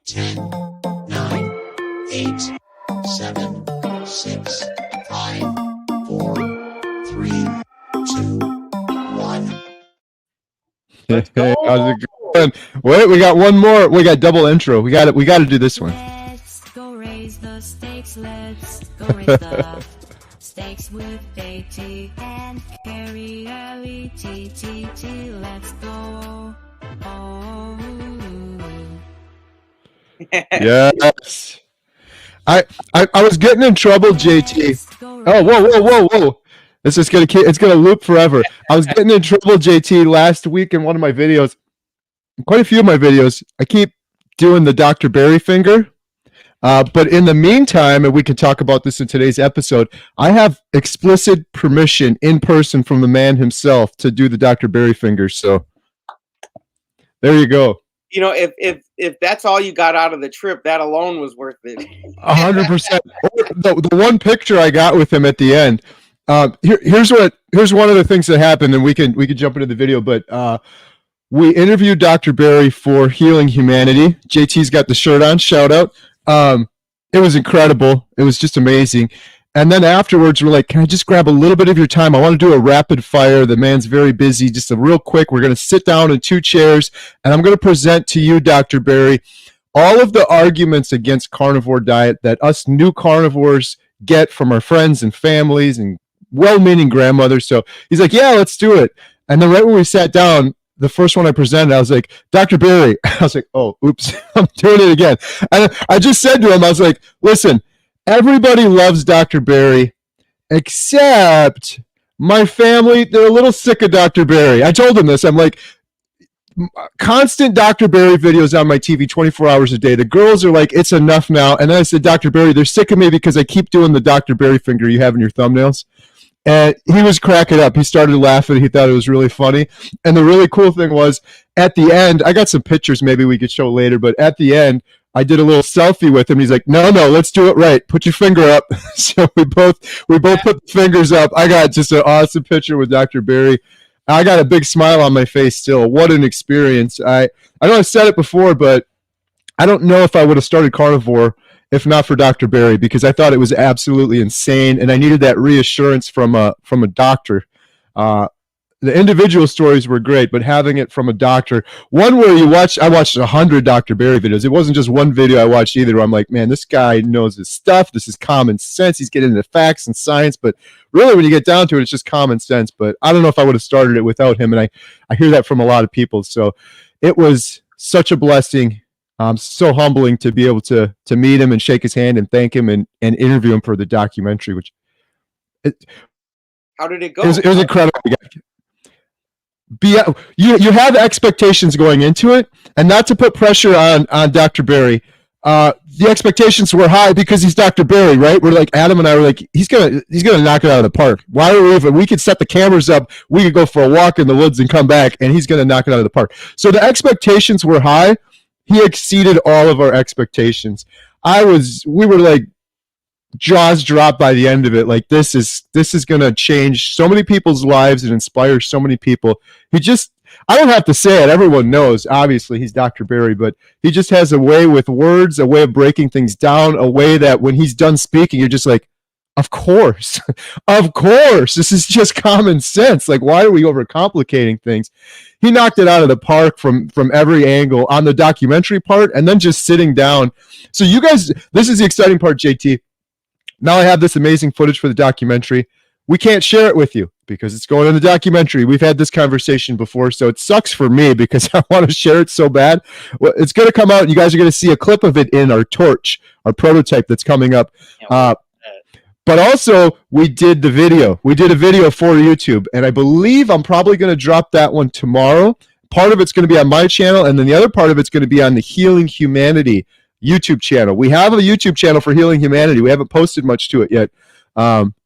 10, 9, 8, 7, 6, 5, 4, 3, 2, 1. Let's go. How's it going? Wait, we got one more. We got double intro. We got it. We got to do this one. Let's go raise the stakes. Let's go raise the stakes with AT and carry L-E-T-T-T. Let's go. Oh. Yes. I was getting in trouble, JT. Oh, whoa. This is it's gonna loop forever. I was getting in trouble, JT, last week in one of my videos. Quite a few of my videos. I keep doing the Dr. Barry finger. But in the meantime, and we can talk about this in today's episode, I have explicit permission in person from the man himself to do the Dr. Barry finger. So there you go. You know, if that's all you got out of the trip, that alone was worth it. 100%. The one picture I got with him at the end. Here's one of the things that happened, and we can jump into the video. But we interviewed Dr. Barry for Healing Humanity. JT's got the shirt on. Shout out. It was incredible. It was just amazing. And then afterwards, we're like, can I just grab a little bit of your time? I want to do a rapid fire. The man's very busy. Just a real quick. We're going to sit down in 2 chairs, and I'm going to present to you, Dr. Barry, all of the arguments against carnivore diet that us new carnivores get from our friends and families and well-meaning grandmothers. So he's like, yeah, let's do it. And then right when we sat down, the first one I presented, I was like, Dr. Barry. I was like, oh, oops, I'm doing it again. And I just said to him, I was like, listen, everybody loves Dr. Barry, except my family. They're a little sick of Dr. Barry. I told him this. I'm like, constant Dr. Barry videos on my TV 24 hours a day. The girls are like, it's enough now. And then I said, Dr. Barry, they're sick of me because I keep doing the Dr. Barry finger you have in your thumbnails. And he was cracking up. He started laughing. He thought it was really funny. And the really cool thing was, at the end, I got some pictures maybe we could show later, but at the end, I did a little selfie with him. He's like, no, let's do it right. Put your finger up. So we both put the fingers up. I got just an awesome picture with Dr. Barry. I got a big smile on my face still. What an experience. I know I said it before, but I don't know if I would have started Carnivore if not for Dr. Barry, because I thought it was absolutely insane, and I needed that reassurance from a doctor. The individual stories were great, but having it from a doctor, one where I watched 100 Dr. Barry videos. It wasn't just one video I watched either. I'm like, man, this guy knows his stuff. This is common sense. He's getting into facts and science, but really when you get down to it, it's just common sense. But I don't know if I would have started it without him, and I hear that from a lot of people. So it was such a blessing. So humbling to be able to meet him and shake his hand and thank him and interview him for the documentary. How did it go? It was incredible. You have expectations going into it, and not to put pressure on Dr. Barry. The expectations were high because he's Dr. Barry, right? We're like, Adam and I were like, he's gonna knock it out of the park. Why are we even? We could set the cameras up. We could go for a walk in the woods and come back, and he's gonna knock it out of the park. So the expectations were high. He exceeded all of our expectations. We were like jaws dropped by the end of it. Like this is going to change so many people's lives and inspire so many people. I don't have to say it. Everyone knows, obviously, he's Dr. Barry, but he just has a way with words, a way of breaking things down, a way that when he's done speaking, you're just like, of course, of course. This is just common sense. Like, why are we overcomplicating things? He knocked it out of the park from every angle on the documentary part, and then just sitting down. So you guys, this is the exciting part, JT. Now I have this amazing footage for the documentary. We can't share it with you because it's going in the documentary. We've had this conversation before, so it sucks for me because I want to share it so bad. Well, it's going to come out, and you guys are going to see a clip of it in our torch, our prototype that's coming up. But also, we did the video. We did a video for YouTube, and I believe I'm probably going to drop that one tomorrow. Part of it's going to be on my channel, and then the other part of it's going to be on the Healing Humanity YouTube channel. We have a YouTube channel for Healing Humanity. We haven't posted much to it yet.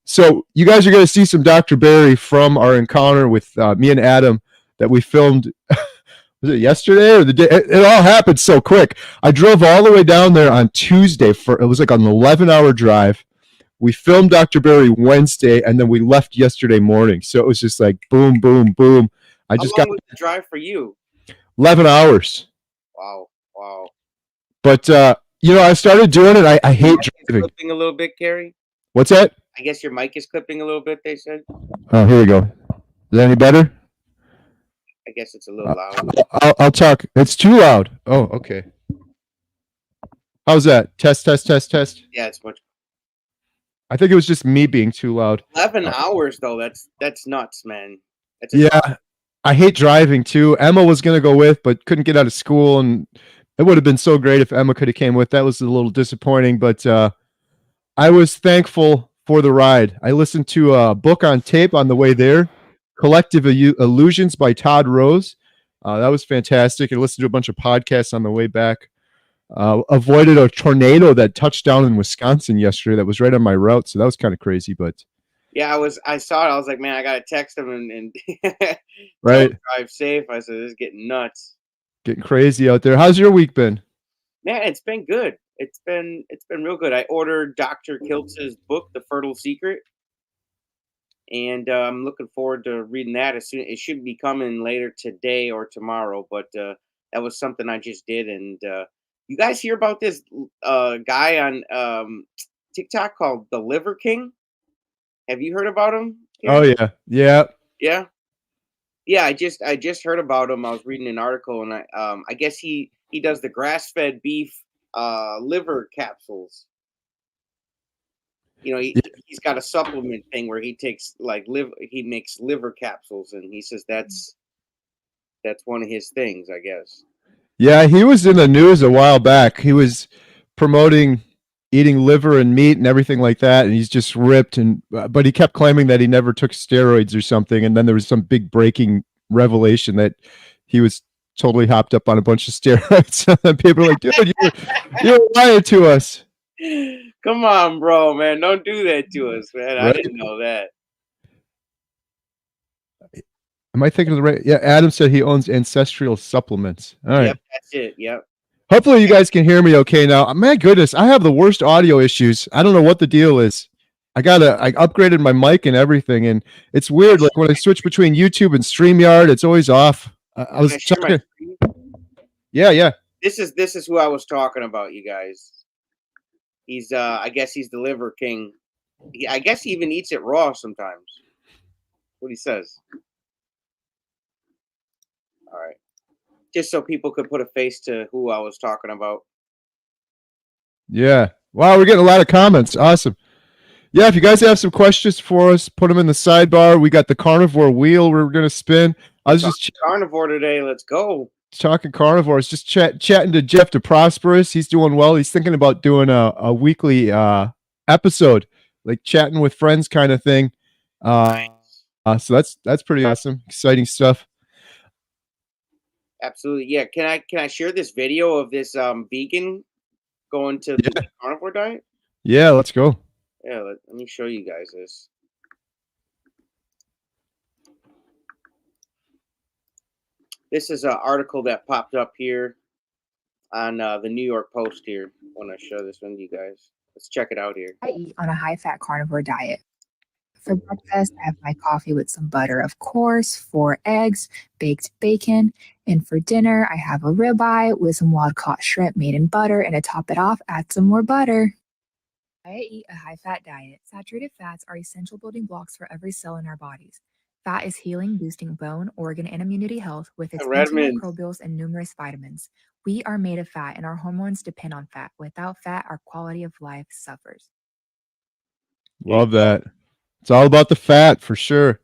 So you guys are going to see some Dr. Barry from our encounter with me and Adam that we filmed. Was it yesterday or the day? It all happened so quick. I drove all the way down there on Tuesday. It was like an 11-hour drive. We filmed Dr. Barry Wednesday, and then we left yesterday morning. So it was just like boom, boom, boom. How long was the drive for you? 11 hours. Wow. But I started doing it. I hate Mic is driving. clipping a little bit, Carrie. What's that? I guess your mic is clipping a little bit. They said. Oh, here we go. Is that any better? I guess it's a little loud. I'll talk. It's too loud. Oh, okay. How's that? Test, test, test, test. Yeah, it's much. I think it was just me being too loud. 11 hours though. That's nuts, man. That's Yeah, I hate driving too. Emma was gonna go with, but couldn't get out of school, and it would have been so great if Emma could have came with. That was a little disappointing, but I was thankful for the ride. I listened to a book on tape on the way there, Collective Illusions by Todd Rose. That was fantastic. I listened to a bunch of podcasts on the way back. Avoided a tornado that touched down in Wisconsin yesterday. That was right on my route, so that was kind of crazy. But yeah, I saw it. I was like, man, I gotta text him and right, drive safe. I said, this is getting nuts. Getting crazy out there. How's your week been? Man, it's been good. It's been real good. I ordered Dr. Kiltz's book, The Fertile Secret, and I'm looking forward to reading that. As soon it should be coming later today or tomorrow. But that was something I just did. And you guys hear about this guy on TikTok called the Liver King? Have you heard about him? Oh yeah, yeah. Yeah, I just heard about him. I was reading an article, and I guess he does the grass-fed beef liver capsules. He's got a supplement thing where he takes he makes liver capsules, and he says that's one of his things, I guess. Yeah, he was in the news a while back. He was promoting eating liver and meat and everything like that, and he's just ripped. And but he kept claiming that he never took steroids or something. And then there was some big breaking revelation that he was totally hopped up on a bunch of steroids. And people are like, dude, you're lying to us. Come on, bro, man, don't do that to us, man. Right? I didn't know that. Am I thinking of the right? Yeah, Adam said he owns Ancestral Supplements. All right. Yep, that's it. Yep. Hopefully you guys can hear me okay now. My goodness, I have the worst audio issues. I don't know what the deal is. I upgraded my mic and everything, and it's weird. Like when I switch between YouTube and StreamYard, it's always off. I was talking. Yeah. This is who I was talking about, you guys. He's I guess he's the Liver King. I guess he even eats it raw sometimes. What he says. All right. Just so people could put a face to who I was talking about. Yeah. Wow, we're getting a lot of comments. Awesome. Yeah, if you guys have some questions for us, put them in the sidebar. We got the carnivore wheel we're going to spin. I was just carnivore today. Let's go. Talking carnivore. I was just chatting to Jeff DeProsperous. He's doing well. He's thinking about doing a weekly episode, like chatting with friends kind of thing. Nice. So that's pretty awesome. Exciting stuff. Absolutely. Yeah. Can I share this video of this vegan going to the carnivore diet? Yeah, let's go. Yeah, let me show you guys this. This is an article that popped up here on the New York Post here. I want to show this one to you guys. Let's check it out here. I eat on a high-fat carnivore diet. For breakfast, I have my coffee with some butter, of course, 4 eggs, baked bacon, and for dinner, I have a ribeye with some wild-caught shrimp made in butter, and to top it off, add some more butter. I eat a high-fat diet. Saturated fats are essential building blocks for every cell in our bodies. Fat is healing, boosting bone, organ, and immunity health with its antimicrobials and numerous vitamins. We are made of fat, and our hormones depend on fat. Without fat, our quality of life suffers. Love that. It's all about the fat for sure.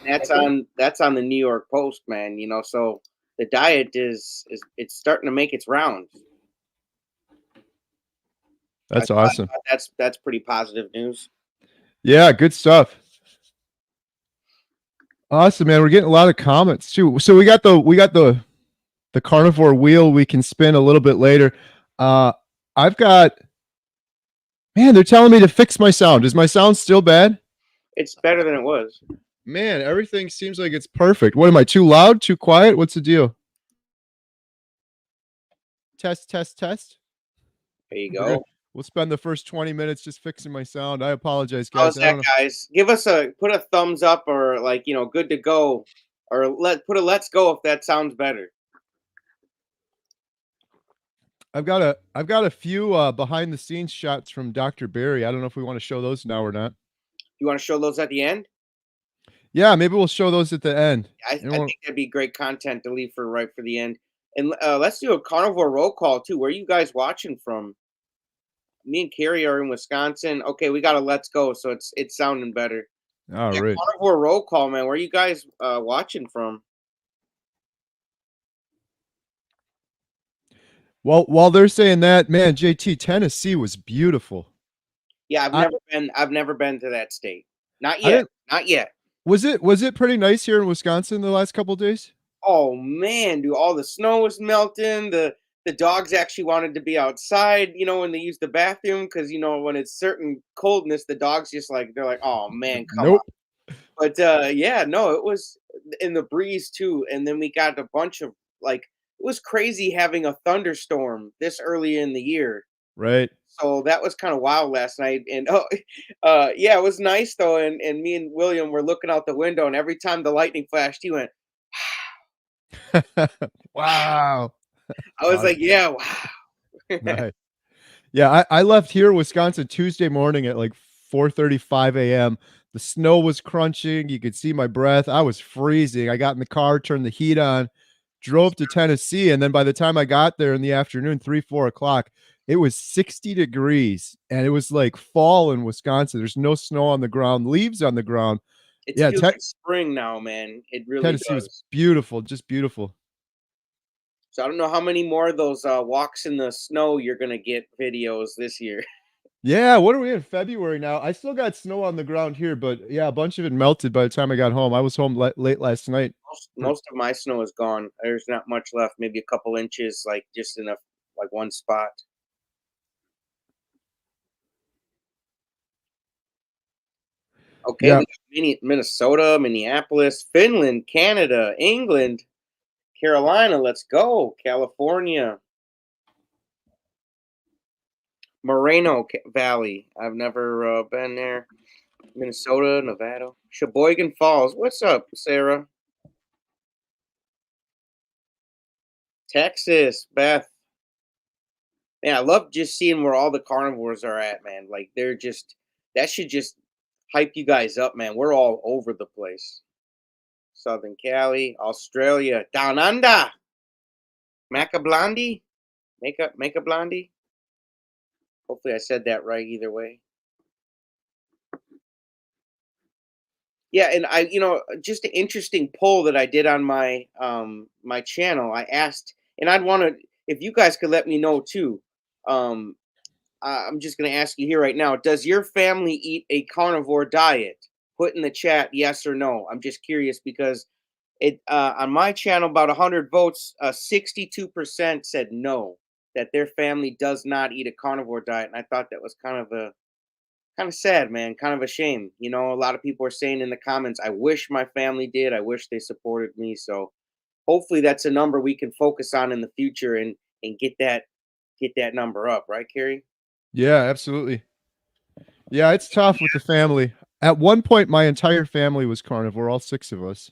That's on the New York Post, man. So the diet is it's starting to make its rounds. That's awesome. That's pretty positive news. Yeah, good stuff. Awesome, man. We're getting a lot of comments too. So we got the carnivore wheel we can spin a little bit later. I've got, man, they're telling me to fix my sound. Is my sound still bad? It's better than it was. Man, everything seems like it's perfect. What am I, too loud, too quiet? What's the deal? Test. There you go. We'll spend the first 20 minutes just fixing my sound. I apologize, guys. How's that, guys? Give us put a thumbs up or good to go, or put a let's go if that sounds better. I've got a few behind the scenes shots from Dr. Barry. I don't know if we want to show those now or not. You want to show those at the end? Yeah, maybe we'll show those at the end. I And think that'd be great content to leave for right for the end. And let's do a carnivore roll call too. Where are you guys watching from? Me and Carrie are in Wisconsin. Okay, we got a let's go, so it's sounding better. all Yeah, right. carnivore roll call, man. Where are you guys watching from? Well, while they're saying that, man, JT, Tennessee was beautiful. Yeah, I I've never been to that state. Not I yet. didn't Not yet. was it pretty nice here in Wisconsin the last couple days? Oh man, dude, all the snow was melting. The dogs actually wanted to be outside, when they use the bathroom, because when it's certain coldness, the dogs just they're like, oh man, come on. Nope. But yeah, no, it was in the breeze too. And then we got a bunch of it was crazy having a thunderstorm this early in the year. Right. So that was kind of wild last night. And yeah, it was nice though. And me and William were looking out the window, and every time the lightning flashed, he went, Wow. I was like, Awesome. yeah, wow. Nice. Yeah, I left here Wisconsin Tuesday morning at like 4:35 a.m. The snow was crunching. You could see my breath. I was freezing. I got in the car, turned the heat on, drove to Tennessee, and then by the time I got there in the afternoon, 3, 4 o'clock, it was 60 degrees, and it was like fall in Wisconsin. There's no snow on the ground, leaves on the ground. It Yeah, feels like spring now, man. It really Tennessee was does. beautiful, just beautiful. So I don't know how many more of those walks in the snow you're gonna get videos this year. Yeah, what are we in February now? I still got snow on the ground here, but yeah, a bunch of it melted by the time I got home. I was home late last night. Most of my snow is gone. There's not much left. Maybe a couple inches, just in one spot. Okay, Yeah, we got Minnesota, Minneapolis, Finland, Canada, England, Carolina. Let's go, California, Moreno Valley. I've never been there. Minnesota, Nevada, Sheboygan Falls. What's up, Sarah? Texas, Beth. Man, I love just seeing where all the carnivores are at, man. That should just hype you guys up, man. We're all over the place. Southern Cali, Australia, Down Under, Maca Blondie, Make a Blondie. Hopefully, I said that right either way. Yeah, and just an interesting poll that I did on my channel. I asked, and I'd want to, if you guys could let me know too. Um, I'm just going to ask you here right now. Does your family eat a carnivore diet? Put in the chat yes or no. I'm just curious because it on my channel about 100 votes, 62% said no, that their family does not eat a carnivore diet, and I thought that was kind of sad, man. Kind of a shame. A lot of people are saying in the comments, "I wish my family did. I wish they supported me." So hopefully that's a number we can focus on in the future and get that number up, right, Carrie? yeah, absolutely. Yeah, it's tough with the family. At one point, my entire family was carnivore, all six of us,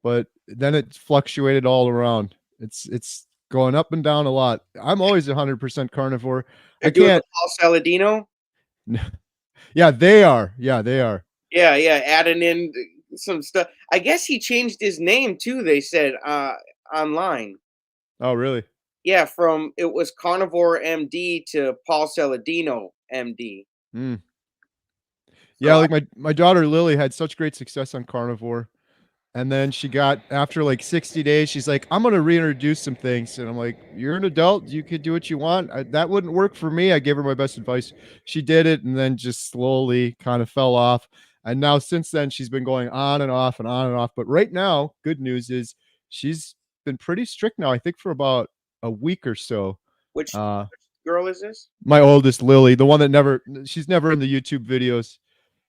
but then it fluctuated all around. It's going up and down a lot. I'm always 100% carnivore. They're I doing the can't. Paul Saladino. Yeah, they are. Yeah, they are. Yeah, yeah, adding in some stuff. I guess he changed his name too. They said online. Oh, really? Yeah, from it was Carnivore MD to Paul Saladino MD. Mm. Yeah, So like my daughter Lily had such great success on carnivore. And then she got after like 60 days, she's like, I'm gonna reintroduce some things. And I'm like, you're an adult, you could do what you want. That wouldn't work for me. I gave her my best advice. She did it and then just slowly kind of fell off. And now since then, she's been going on and off and on and off. But right now, good news is she's been pretty strict now, I think for about a week or so. which Uh girl is this? my oldest Lily, the one that she's never in the YouTube videos.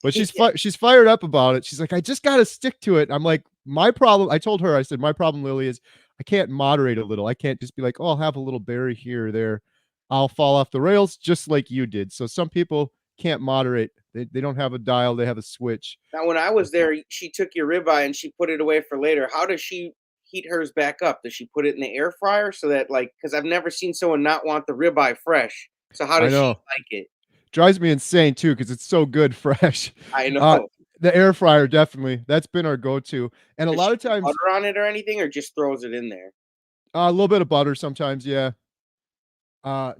But she's fired up about it. She's like, I just got to stick to it. I'm like, my problem. I told her, I said, my problem, Lily, is I can't moderate a little. I can't just be like, oh, I'll have a little berry here or there. I'll fall off the rails just like you did. So some people can't moderate. They don't have a dial. They have a switch. Now, when I was there, she took your ribeye and she put it away for later. How does she heat hers back up? Does she put it in the air fryer so that like because I've never seen someone not want the ribeye fresh. So how I does she know. like it? Drives me insane too because it's so good fresh. I Uh, know. the air fryer, definitely. That's been our go-to. And a Does lot she of put times, butter on it or anything, or just throws it in there? a little bit of butter sometimes, yeah.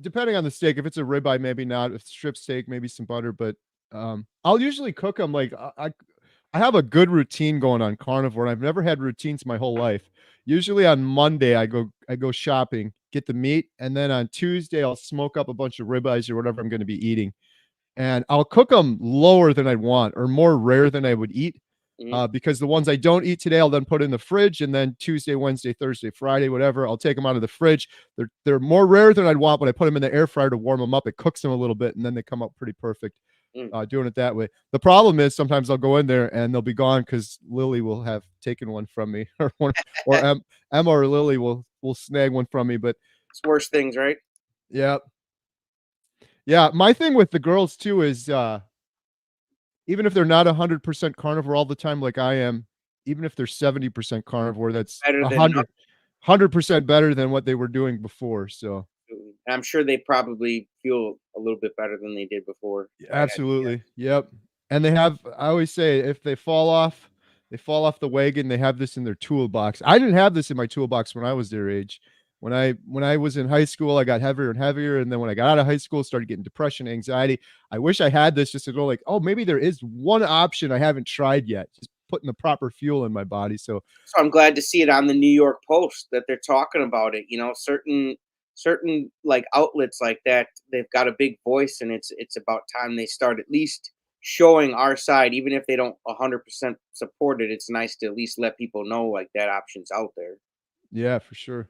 Depending on the steak, if it's a ribeye, maybe not. If it's strip steak, maybe some butter, but, I'll usually cook them like, I have a good routine going on carnivore, and I've never had routines my whole life. Usually on Monday, I go shopping, get the meat, and then on Tuesday, I'll smoke up a bunch of ribeyes or whatever I'm gonna be eating. And I'll cook them lower than I'd want or more rare than I would eat, Mhm, because the ones I don't eat today, I'll then put in the fridge, and then Tuesday, Wednesday, Thursday, Friday, whatever, I'll take them out of the fridge. They're more rare than I'd want, but I put them in the air fryer to warm them up. It cooks them a little bit, and then they come out pretty perfect, mm. doing it that way. The problem is sometimes I'll go in there and they'll be gone because Lily will have taken one from me, or one, or Emma or Lily will snag one from me. But It's worse things, right? yeah, yeah. My thing with the girls too is, even if they're not 100% carnivore all the time like I am, even if they're 70% carnivore, that's Better a than hundred 100% better than what they were doing before. So nothing. I'm sure they probably feel a little bit better than they did before. If I had to absolutely. guess. Yep. And I always say if they fall off the wagon, they have this in their toolbox. I didn't have this in my toolbox when I was their age. When I was in high school, I got heavier and heavier. And then when I got out of high school, started getting depression, anxiety. I wish I had this just to go like, oh, maybe there is one option I haven't tried yet. Just putting the proper fuel in my body. So So I'm glad to see it on the New York Post that they're talking about it. You know, certain like outlets like that, they've got a big voice, and it's about time they start at least showing our side, even if they don't 100% support it. It's nice to at least let people know like that option's out there. yeah, for sure.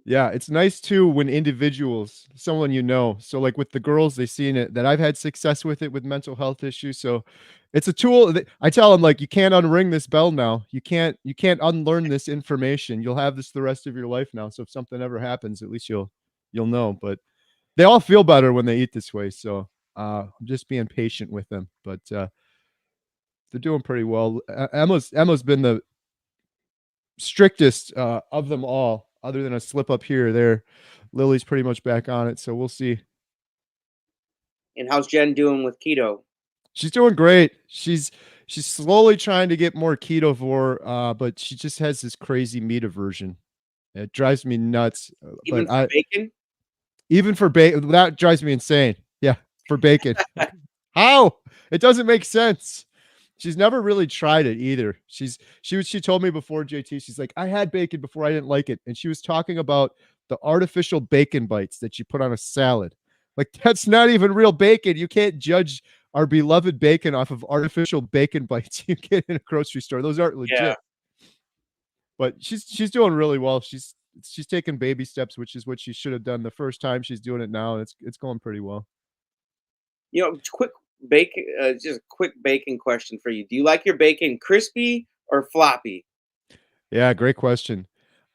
Yeah, it's nice too when individuals, someone you know, so like with the girls, they seen it that I've had success with it with mental health issues. So it's a tool that I tell them like you can't unring this bell now. You can't unlearn this information. You'll have this the rest of your life now. So if something ever happens, at least you'll know. But they all feel better when they eat this way. So I'm just being patient with them. But they're doing pretty well. Emma's been the strictest, of them all, other than a slip up here or there. Lily's pretty much back on it, so we'll see. And how's Jen doing with keto? She's doing great. She's slowly trying to get more ketovore, but she just has this crazy meat aversion. It drives me nuts. Even But for I bacon? even for bacon, that drives me insane. Yeah, for bacon. Like, how? It doesn't make sense. She's never really tried it either. She told me before, JT, she's like, I had bacon before, I didn't like it. And she was talking about the artificial bacon bites that you put on a salad. Like that's not even real bacon. You can't judge our beloved bacon off of artificial bacon bites you get in a grocery store. Those aren't Yeah. legit. But she's doing really well. She's taking baby steps, which is what she should have done the first time. She's doing it now, and it's going pretty well. You know, just a quick bacon question for you. Do you like your bacon crispy or floppy? Yeah, great question.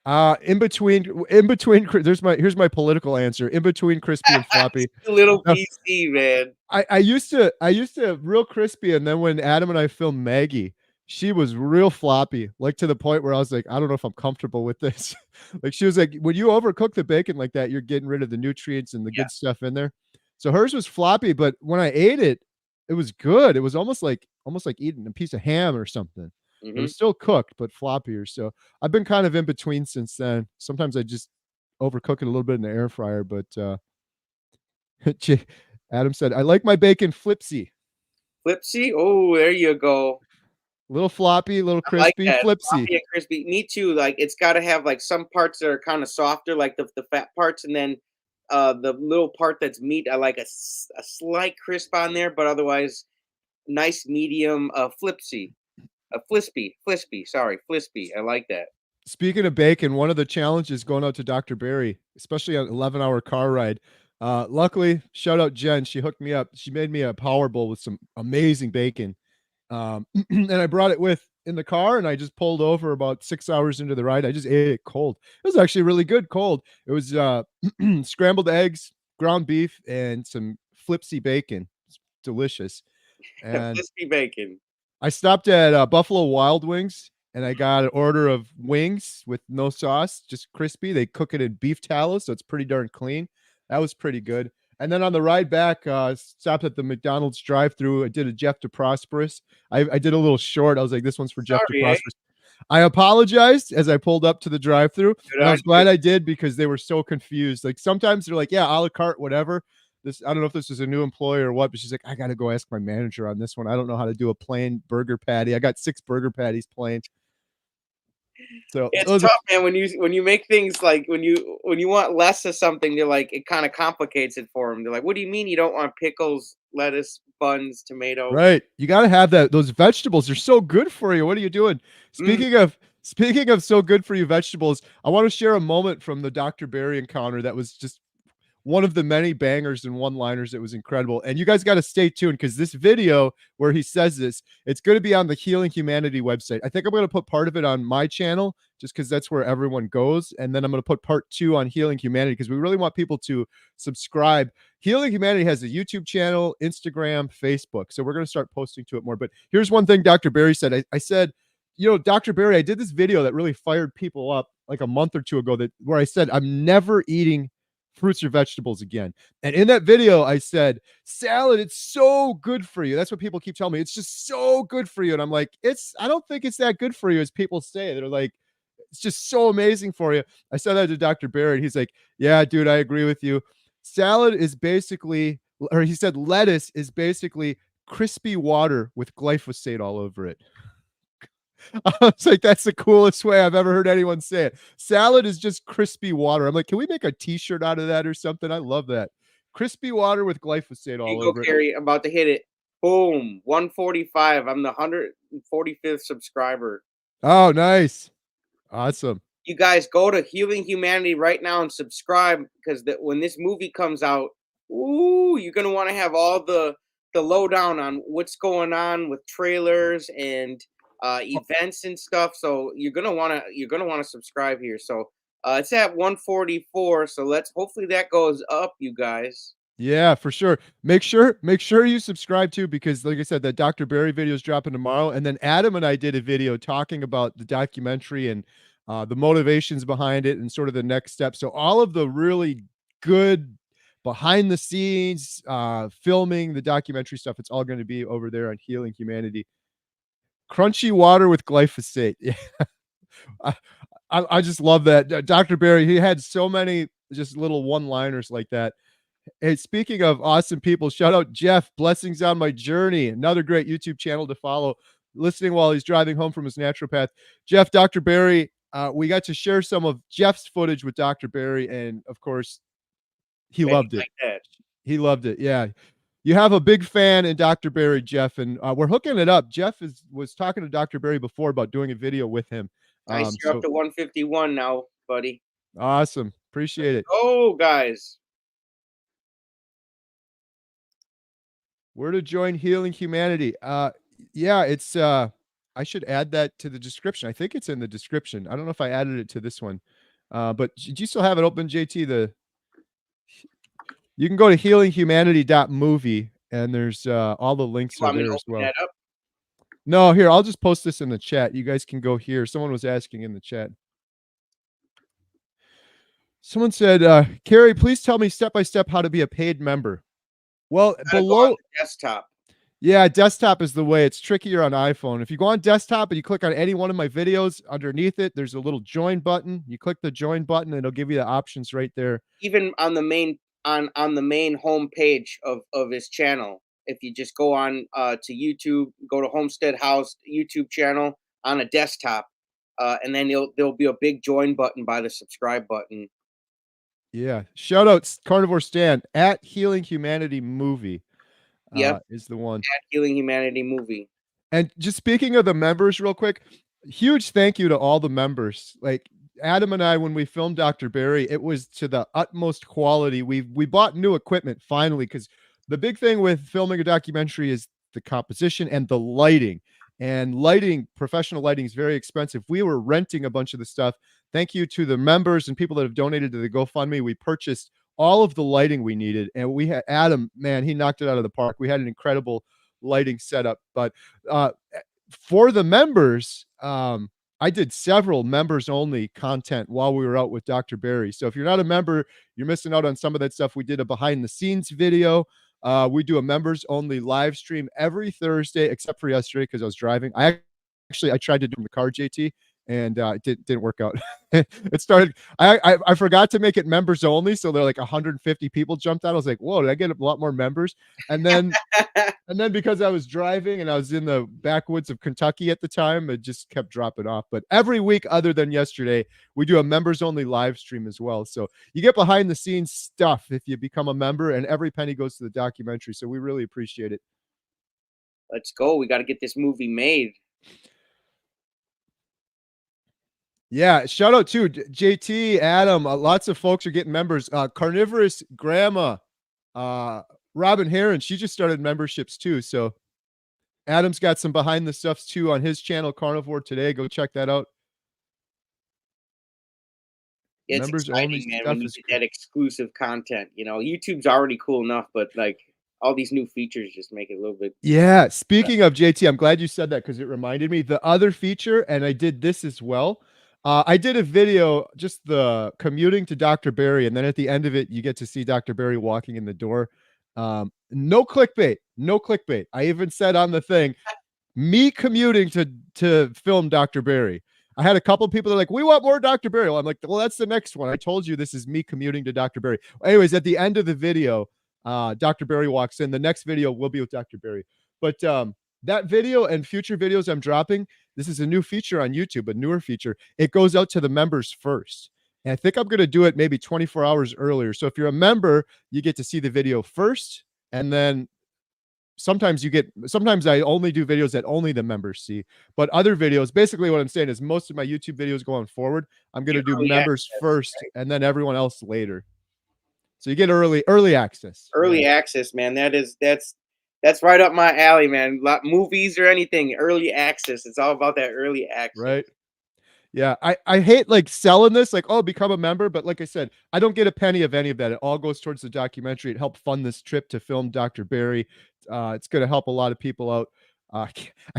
Here's my political answer. In between crispy and floppy. A little Now, PC, man. I used to real crispy, and then when Adam and I filmed Maggie, she was real floppy, like to the point where I was like, I don't know if I'm comfortable with this. Like she was like, when you overcook the bacon like that, you're getting rid of the nutrients and the Yeah. good stuff in there. So hers was floppy, but when I ate it, it was good. It was almost like eating a piece of ham or something. It Hmm. was still cooked, but floppier. So I've been kind of in between since then. Sometimes I just overcook it a little bit in the air fryer, but Adam said, I like my bacon flipsy. Flipsy? Oh, there you go. Little floppy, little I like crispy, that. flipsy. Floppy and crispy. Me too. Like it's got to have like some parts that are kind of softer, like the fat parts, and then the little part that's meat. I like a slight crisp on there, but otherwise nice medium. Flipsy, flispy. Sorry, flispy. I like that. Speaking of bacon, one of the challenges going out to Dr. Barry, especially on an 11-hour car ride. Luckily, shout out Jen. She hooked me up. She made me a power bowl with some amazing bacon. And I brought it with in the car, and I just pulled over about 6 hours into the ride. I just ate it cold. It was actually really good cold. It was scrambled eggs, ground beef, and some flipsy bacon. It's delicious. And Flispy bacon. I stopped at Buffalo Wild Wings, and I got an order of wings with no sauce, just crispy. They cook it in beef tallow, so it's pretty darn clean. That was pretty good. And then on the ride back, stopped at the McDonald's drive-through. I did a Jeff DeProsperous. I did a little short. I was like, this one's for Jeff Sorry, eh? DeProsperous. I apologized as I pulled up to the drive-through, Good and I on was you. glad I did because they were so confused. Like sometimes they're like, "Yeah, a la carte, whatever." This I don't know if this is a new employee or what, but she's like, "I got to go ask my manager on this one. I don't know how to do a plain burger patty. I got 6 burger patties plain." So It's those are tough, man. When you make things like when you want less of something, they're like it kind of complicates it for them. They're like, "What do you mean you don't want pickles, lettuce, buns, tomato?" right. You got to have that. Those vegetables are so good for you. What are you doing? Mm. Speaking of so good for you vegetables, I want to share a moment from the Dr. Berry encounter that was just one of the many bangers and one-liners that was incredible. And you guys got to stay tuned because this video where he says this, it's going to be on the Healing Humanity website. I think I'm going to put part of it on my channel just because that's where everyone goes. And then I'm going to put part 2 on Healing Humanity because we really want people to subscribe. Healing Humanity has a YouTube channel, Instagram, Facebook. So we're going to start posting to it more. But here's one thing Dr. Berry said. I said, Dr. Berry, I did this video that really fired people up like a month or two ago where I said, I'm never eating fruits or vegetables again. And in that video, I said, salad, it's so good for you. That's what people keep telling me. It's just so good for you. And I'm like, I don't think it's that good for you as people say. They're like, it's just so amazing for you. I said that to Dr. Barrett. He's like, yeah, dude, I agree with you. Salad is basically, or he said lettuce is basically crispy water with glyphosate all over it. I was like, that's the coolest way I've ever heard anyone say it. Salad is just crispy water. I'm like, can we make a t-shirt out of that or something? I love that. Crispy water with glyphosate Here you all go, over it. Carrie. I'm about to hit it. Boom, 145. I'm the 145th subscriber. Oh, nice. Awesome. You guys go to Healing Humanity right now and subscribe because when this movie comes out, ooh, you're gonna want to have all the lowdown on what's going on with trailers and events and stuff. So you're gonna want to subscribe here. So it's at 144. So let's hopefully that goes up, you guys. Yeah, for sure. Make sure you subscribe too, because like I said, that Dr. Barry video is dropping tomorrow. And then Adam and I did a video talking about the documentary and the motivations behind it and sort of the next step. So all of the really good behind the scenes filming the documentary stuff, it's all going to be over there on Healing Humanity. Crunchy water with glyphosate. Yeah. I, I just love that. Dr. Barry, he had so many just little one-liners like that. Hey, speaking of awesome people, shout out Jeff, Blessings on My Journey, another great YouTube channel to follow, listening while he's driving home from his naturopath. Jeff, Dr. Barry, we got to share some of Jeff's footage with Dr. Barry, and of course, he Many loved it. like that. He loved it. Yeah. You have a big fan in Dr. Barry, Jeff, and we're hooking it up. Jeff was talking to Dr. Barry before about doing a video with him. Nice, you're up So to 151 now, buddy. awesome. Appreciate it. Oh, guys. Where to join Healing Humanity? Yeah, it's I should add that to the description. I think it's in the description. I don't know if I added it to this one. But do you still have it open, JT? You can go to healinghumanity.movie and there's all the links You are want me there to as open well. that up? No, here, I'll just post this in the chat. You guys can go here. Someone was asking in the chat. Someone said, Carrie, please tell me step by step how to be a paid member. Well, Gotta go on below, the desktop. yeah, desktop is the way. It's trickier on iPhone. If you go on desktop and you click on any one of my videos, underneath it, there's a little join button. You click the join button, and it'll give you the options right there. Even on the main on the main home page of his channel. If you just go on to YouTube, go to Homestead House YouTube channel on a desktop, and then there'll be a big join button by the subscribe button. Yeah. Shout out Carnivore Stan at Healing Humanity Movie Yep, is the one. at Healing Humanity movie. And just speaking of the members, real quick, huge thank you to all the members. Like Adam and I, when we filmed Dr. Barry, it was to the utmost quality. We bought new equipment finally because the big thing with filming a documentary is the composition and the lighting. And lighting, professional lighting, is very expensive. We were renting a bunch of the stuff. Thank you to the members and people that have donated to the GoFundMe. We purchased all of the lighting we needed, and we had Adam. Man, he knocked it out of the park. We had an incredible lighting setup. But for the members, I did several members only content while we were out with Dr. Barry. So if you're not a member, you're missing out on some of that stuff. We did a behind the scenes video. We do a members only live stream every Thursday, except for yesterday because I was driving. I tried to do the car, JT, and it didn't work out. It started. I forgot to make it members only, so there like 150 people jumped out. I was like, whoa, did I get a lot more members? And then because I was driving and I was in the backwoods of Kentucky at the time, it just kept dropping off. But every week, other than yesterday, we do a members only live stream as well. So you get behind the scenes stuff if you become a member, and every penny goes to the documentary. So we really appreciate it. Let's go. We got to get this movie made. Yeah, shout out to JT, Adam. Lots of folks are getting members. Carnivorous Grandma, Robin Heron, she just started memberships too. So Adam's got some behind the stuffs too on his channel, Carnivore Today. Go check that out. It's Members exciting, only man, stuff when you is get that exclusive content. You know, YouTube's already cool enough, but like all these new features just make it a little bit. Yeah. Speaking of JT, I'm glad you said that because it reminded me the other feature, and I did this as well. I did a video, just the commuting to Dr. Barry, and then at the end of it, you get to see Dr. Barry walking in the door. No clickbait, no clickbait. I even said on the thing, me commuting to film Dr. Barry. I had a couple of people that are like, we want more Dr. Barry. Well, I'm like, well, that's the next one. I told you this is me commuting to Dr. Barry. Anyways, at the end of the video, Dr. Barry walks in. The next video will be with Dr. Barry. But that video and future videos I'm dropping, this is a new feature on YouTube, a newer feature. It goes out to the members first. And I think I'm going to do it maybe 24 hours earlier. So if you're a member, you get to see the video first. And then sometimes I only do videos that only the members see, but other videos, basically what I'm saying is most of my YouTube videos going forward, I'm going to do members first and then everyone else later. So you get early access. Early access, man. That's right up my alley, man. Movies or anything, early access. It's all about that early access. Right. Yeah, I hate like selling this, like, oh, become a member. But like I said, I don't get a penny of any of that. It all goes towards the documentary. It helped fund this trip to film Dr. Barry. It's going to help a lot of people out. I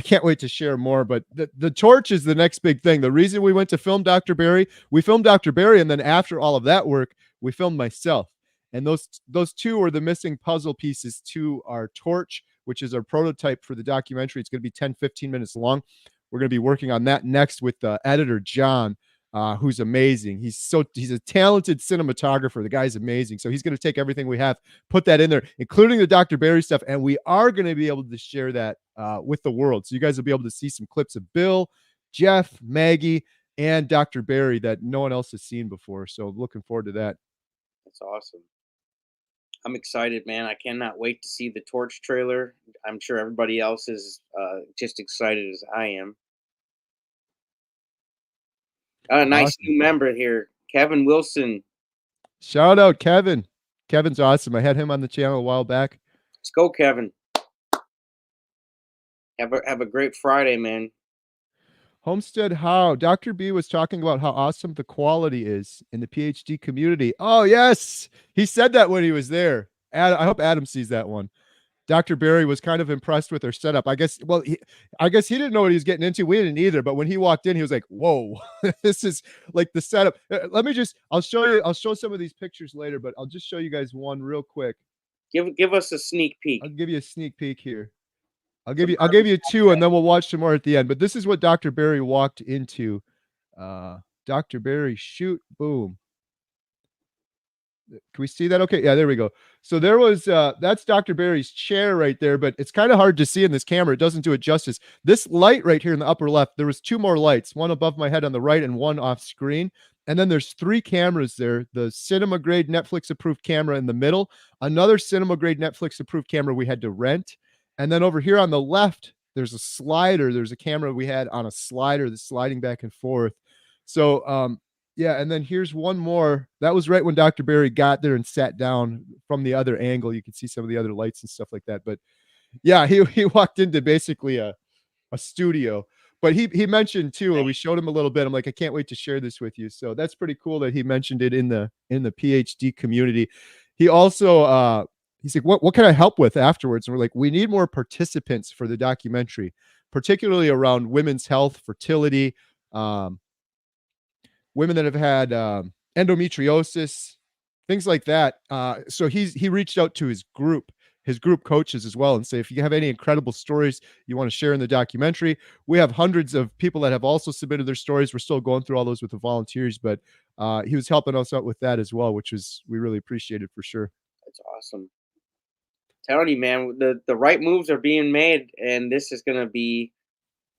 can't wait to share more, but the torch is the next big thing. The reason we went to film Dr. Barry, we filmed Dr. Barry, and then after all of that work, we filmed myself. And those two are the missing puzzle pieces to our torch, which is our prototype for the documentary. It's going to be 10, 15 minutes long. We're going to be working on that next with editor John, who's amazing. He's a talented cinematographer. The guy's amazing. So he's going to take everything we have, put that in there, including the Dr. Barry stuff, and we are going to be able to share that with the world. So you guys will be able to see some clips of Bill, Jeff, Maggie, and Dr. Barry that no one else has seen before. So looking forward to that. That's awesome. I'm excited, man. I cannot wait to see the Torch trailer. I'm sure everybody else is just excited as I am. A nice Awesome. new member here, Kevin Wilson. Shout out Kevin. Kevin's awesome. I had him on the channel a while back. Let's go, Kevin. Have a great Friday, man. Homestead How. Dr. B was talking about how awesome the quality is in the PhD community. Oh, yes. He said that when he was there. I hope Adam sees that one. Dr. Barry was kind of impressed with their setup. I guess he didn't know what he was getting into. We didn't either. But when he walked in, he was like, whoa, this is like the setup. I'll show some of these pictures later, but I'll just show you guys one real quick. Give us a sneak peek. I'll give you a sneak peek here. I'll give you two, and then we'll watch some more at the end. But this is what Dr. Barry walked into. Dr. Barry, shoot, boom. Can we see that? Okay, yeah, there we go. So there was that's Dr. Barry's chair right there, but it's kind of hard to see in this camera. It doesn't do it justice. This light right here in the upper left, there was two more lights, one above my head on the right and one off screen. And then there's three cameras there. The cinema grade Netflix approved camera in the middle, another cinema grade Netflix approved camera we had to rent. And then over here on the left, there's a slider. There's a camera we had on a slider that's sliding back and forth. So, yeah, and then here's one more. That was right when Dr. Barry got there and sat down from the other angle. You can see some of the other lights and stuff like that. But yeah, he walked into basically a studio. But he mentioned too, and we showed him a little bit. I'm like, I can't wait to share this with you. So that's pretty cool that he mentioned it in the PhD community. He also he's like, what can I help with afterwards? And we're like, we need more participants for the documentary, particularly around women's health, fertility, um, women that have had endometriosis, things like that. So he reached out to his group coaches as well, and say, if you have any incredible stories you want to share in the documentary, we have hundreds of people that have also submitted their stories. We're still going through all those with the volunteers, but he was helping us out with that as well, which was we really appreciated for sure. That's awesome. Telling you, man, the right moves are being made, and this is gonna be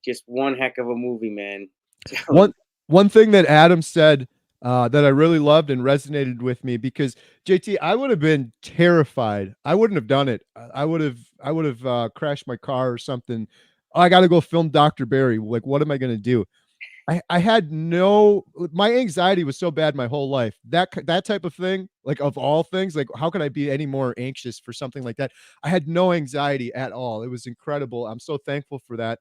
just one heck of a movie, man. Telling One one thing that Adam said that I really loved and resonated with me, because JT, I would have been terrified. I wouldn't have done it. I would have crashed my car or something. Oh, I got to go film Dr. Barry. Like, what am I going to do? I had no, my anxiety was so bad my whole life. That type of thing, like of all things, like how can I be any more anxious for something like that? I had no anxiety at all. It was incredible. I'm so thankful for that.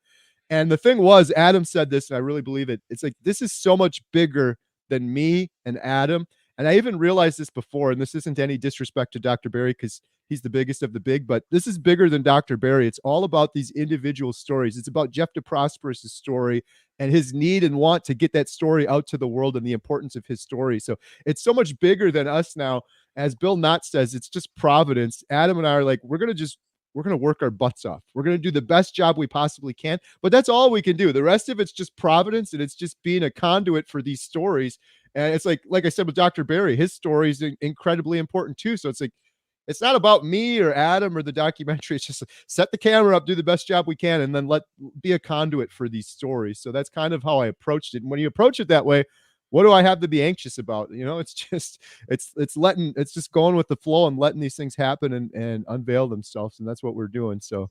And the thing was, Adam said this, and I really believe it. It's like this is so much bigger than me and Adam. And I even realized this before, and this isn't any disrespect to Dr. Barry because he's the biggest of the big, but this is bigger than Dr. Barry. It's all about these individual stories. It's about Jeff DeProsperous' story and his need and want to get that story out to the world and the importance of his story. So it's so much bigger than us now. As Bill Knott says, it's just providence. Adam and I are like, we're going to work our butts off. We're going to do the best job we possibly can, but that's all we can do. The rest of it's just providence, and it's just being a conduit for these stories. And it's like I said with Dr. Barry, his story is incredibly important too. So it's like, it's not about me or Adam or the documentary. It's just set the camera up, do the best job we can, and then be a conduit for these stories. So that's kind of how I approached it. And when you approach it that way, what do I have to be anxious about? You know, it's just it's just going with the flow and letting these things happen and unveil themselves. And that's what we're doing. So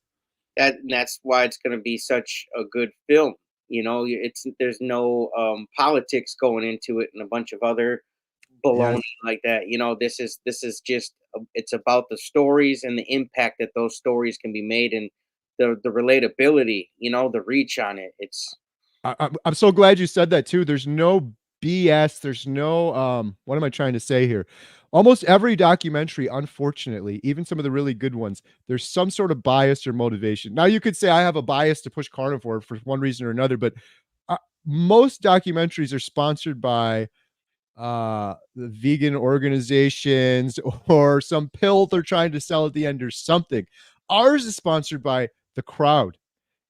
that's why it's gonna be such a good film. You know, it's there's no politics going into it and a bunch of other yes. baloney like that. You know, this is just it's about the stories and the impact that those stories can be made, and the relatability. You know, the reach on it. It's I'm so glad you said that too. There's no BS. There's no what am I trying to say here? Almost every documentary, unfortunately, even some of the really good ones, there's some sort of bias or motivation. Now you could say I have a bias to push carnivore for one reason or another, but uh, most documentaries are sponsored by the vegan organizations or some pill they're trying to sell at the end or something. Ours is sponsored by the crowd.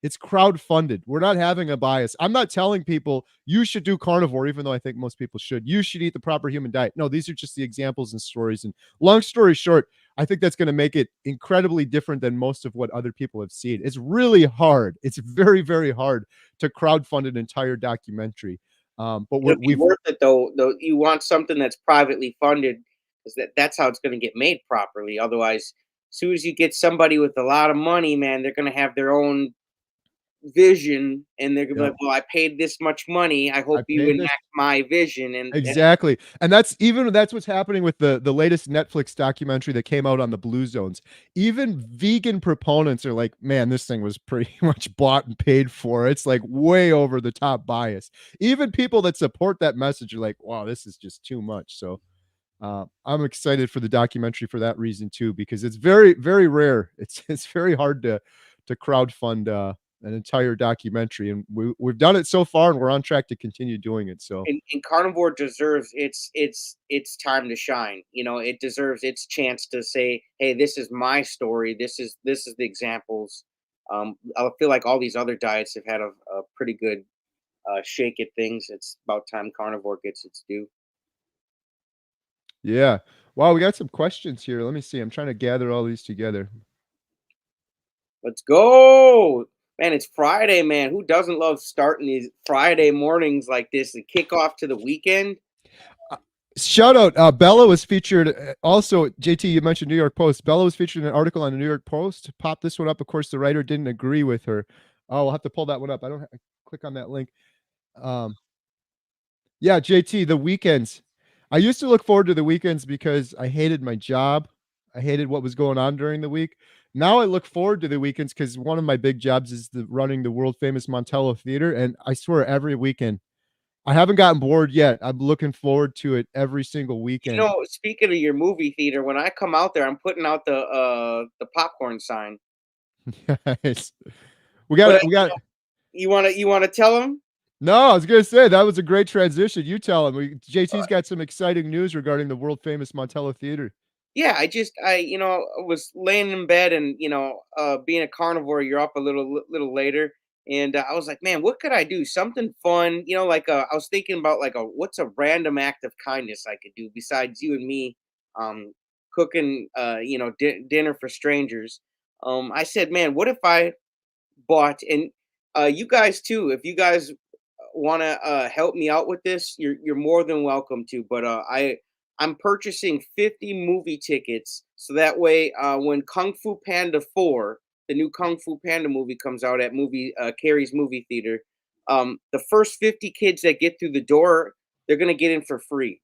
It's crowd funded. We're not having a bias. I'm not telling people you should do carnivore, even though I think most people should. You should eat the proper human diet. No, these are just the examples and stories. And long story short, I think that's going to make it incredibly different than most of what other people have seen. It's really hard. It's very, very hard to crowd fund an entire documentary. But it'll be we've worth it though. Though you want something that's privately funded, because that's how it's going to get made properly. Otherwise, as soon as you get somebody with a lot of money, man, they're going to have their own vision, and they're gonna be yeah, like, "Well, I paid this much money. I I hope you paid this. enact my vision." And Exactly. And that's what's happening with the latest Netflix documentary that came out on the blue zones. Even vegan proponents are like, man, this thing was pretty much bought and paid for. It's like way over the top bias. Even people that support that message are like, wow, this is just too much. So I'm excited for the documentary for that reason too, because it's very, very rare. It's very hard to crowdfund an entire documentary, and we've done it so far, and we're on track to continue doing it. So and carnivore deserves its time to shine. You know, it deserves its chance to say, "Hey, this is my story. This is the examples." I feel like all these other diets have had a pretty good shake at things. It's about time carnivore gets its due. yeah, wow, we got some questions here. Let me see. I'm trying to gather all these together. Let's go. Man, it's Friday, man. Who doesn't love starting these Friday mornings like this, the kickoff to the weekend? Shout out, Bella was featured. Also, JT, you mentioned New York Post. Bella was featured in an article on the New York Post. Pop this one up. Of course, the writer didn't agree with her. Oh, we'll have to pull that one up. I don't click on that link. Um, yeah, JT, the weekends. I used to look forward to the weekends because I hated my job. I hated what was going on during the week. Now I look forward to the weekends because one of my big jobs is running the world famous Montello Theater, and I swear every weekend I haven't gotten bored yet. I'm looking forward to it every single You weekend. know, speaking of your movie theater, when I come out there, I'm putting out the popcorn sign. Yes. But We got you wanna tell them? No, I was gonna say that was a great transition. You tell him. JT's got some exciting news regarding the world famous Montello Theater. Yeah, was laying in bed and, being a carnivore, you're up a little later. And I was like, man, what could I do? Something fun, I was thinking about what's a random act of kindness I could do besides you and me, um, cooking, dinner for strangers. I said, man, what if I bought, and you guys too, if you guys want to help me out with this, you're more than welcome to. But I'm purchasing 50 movie tickets so that way when Kung Fu Panda 4, the new Kung Fu Panda movie comes out at movie Carrie's movie theater, the first 50 kids that get through the door, they're gonna get in for free.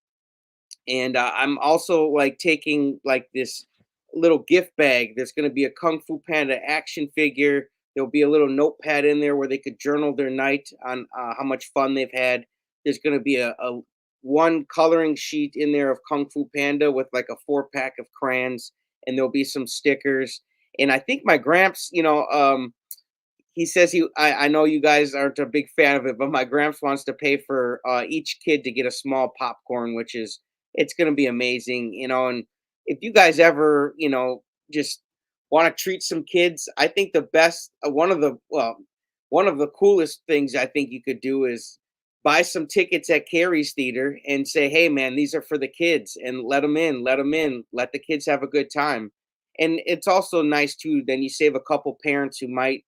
And I'm also like taking like this little gift bag. There's going to be a Kung Fu Panda action figure. There'll be a little notepad in there where they could journal their night on how much fun they've had. There's going to be a one coloring sheet in there of Kung Fu Panda with like a 4-pack of crayons, and there'll be some stickers. And I think my Gramps, he says I know you guys aren't a big fan of it, but my Gramps wants to pay for each kid to get a small popcorn, which is it's going to be amazing, and if you guys ever, just want to treat some kids, I think the best one of the coolest things I think you could do is buy some tickets at Carrie's theater and say, hey man, these are for the kids, and let the kids have a good time. And it's also nice too, then you save a couple parents who might,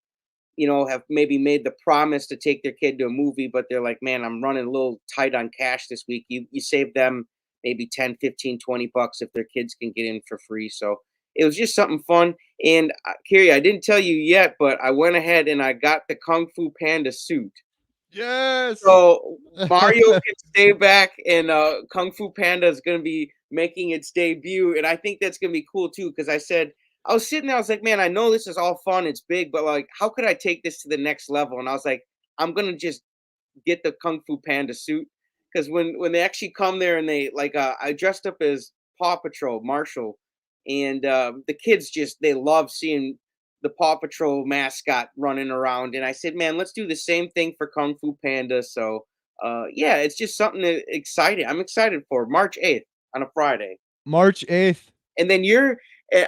have maybe made the promise to take their kid to a movie, but they're like, man, I'm running a little tight on cash this week. You save them maybe 10, 15, $20 if their kids can get in for free. So it was just something fun. And Carrie, I didn't tell you yet, but I went ahead and I got the Kung Fu Panda suit. Yes. So Mario can stay back, and Kung Fu Panda is going to be making its debut, and I think that's going to be cool too. Because I was sitting there, I was like, man, I know this is all fun, it's big, but like, how could I take this to the next level? And I was like, I'm gonna just get the Kung Fu Panda suit, because when they actually come there and they I dressed up as Paw Patrol Marshall, and the kids just they love seeing the Paw Patrol mascot running around. And I said, man, let's do the same thing for Kung Fu Panda. So yeah, it's just something that exciting. I'm excited for March 8th on a Friday. March 8th. And then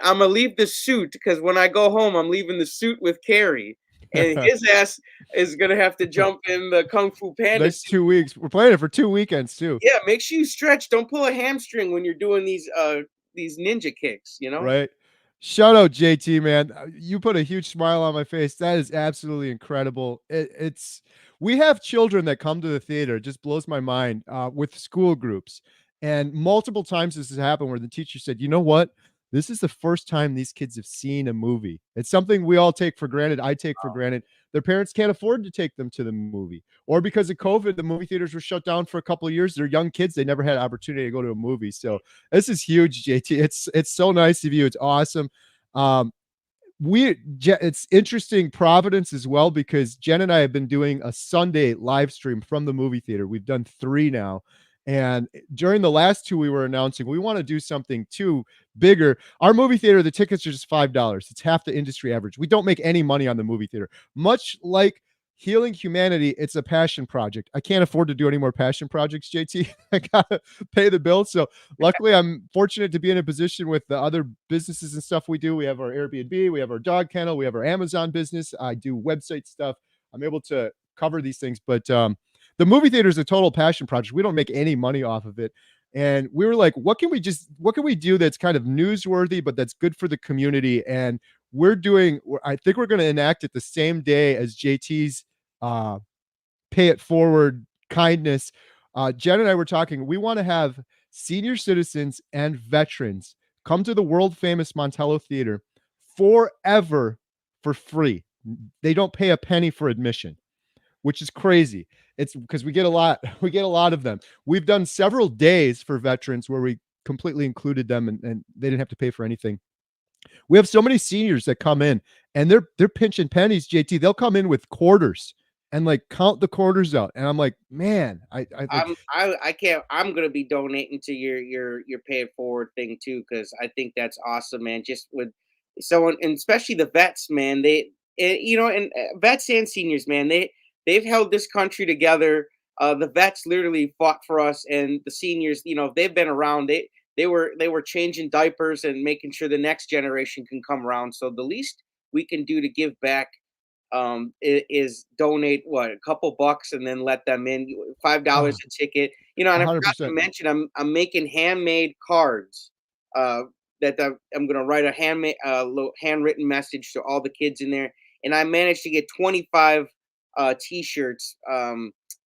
I'm gonna leave the suit because when I go home, I'm leaving the suit with Carrie, and his ass is gonna have to jump in the Kung Fu Panda Next suit. 2 weeks. We're playing it for 2 weekends too. Yeah, make sure you stretch. Don't pull a hamstring when you're doing these ninja kicks. Right. Shout out JT, man. You put a huge smile on my face. That is absolutely incredible. It's we have children that come to the theater. It just blows my mind with school groups. And multiple times this has happened where the teacher said, you know what? This is the first time these kids have seen a movie. It's something we all take for granted. I take for granted. Their parents can't afford to take them to the movie. Or because of COVID, the movie theaters were shut down for a couple of years. They're young kids. They never had opportunity to go to a movie. So this is huge, JT. It's so nice of you. It's awesome. Um, it's interesting Providence as well, because Jen and I have been doing a Sunday live stream from the movie theater. We've done 3 now. And during the last 2 we were announcing, we want to do something too bigger. Our movie theater, the tickets are just $5. It's half the industry average. We don't make any money on the movie theater. Much like healing humanity, it's a passion project. I can't afford to do any more passion projects, JT. I gotta pay the bills. So luckily I'm fortunate to be in a position with the other businesses and stuff we do. We have our Airbnb, we have our dog kennel, we have our Amazon business. I do website stuff. I'm able to cover these things, but the movie theater is a total passion project. We don't make any money off of it. And we were like, what can we do that's kind of newsworthy, but that's good for the community? And I think we're going to enact it the same day as JT's pay it forward kindness. Jen and I were talking, we want to have senior citizens and veterans come to the world famous Montello Theater forever for free. They don't pay a penny for admission, which is crazy. It's because we get a lot of them. We've done several days for veterans where we completely included them and they didn't have to pay for anything. We have so many seniors that come in and they're pinching pennies, JT. They'll come in with quarters and like count the quarters out. And I'm like, man, I can't. I'm gonna be donating to your pay it forward thing too, because I think that's awesome, man. Just with someone, and especially the vets, man. And vets and seniors, man. they've held this country together. The vets literally fought for us, and the seniors, they've been around. They were changing diapers and making sure the next generation can come around. So the least we can do to give back is donate a couple bucks and then let them in. $5 Oh, a ticket. And I forgot to 100%. mention I'm making handmade cards. Uh, that I'm gonna write a handwritten message to all the kids in there, and I managed to get 25 T-shirts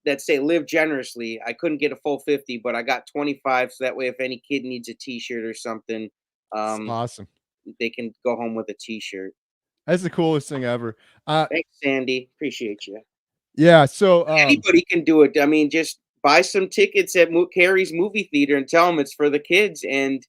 that say "Live generously." I couldn't get a full 50, but I got 25, so that way, if any kid needs a T-shirt or something, It's um, awesome. they can go home with a T-shirt. That's the coolest thing ever. Thanks, Sandy. Appreciate you. Yeah. So, Anybody can do it. I mean, just buy some tickets at Carrie's movie theater and tell them it's for the kids. And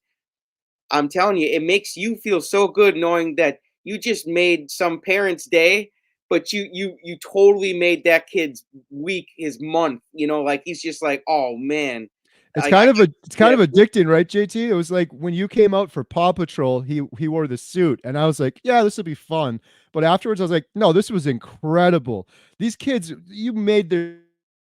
I'm telling you, it makes you feel so good knowing that you just made some parent's day, but you totally made that kid's week, his month. Like he's just like, oh man, it's like I kind of a got it's kind yeah, of addicting, right, JT? It was like when you came out for Paw Patrol, he wore the suit, and I was like, yeah, this will be fun. But afterwards, I was like, no, this was incredible. These kids, you made their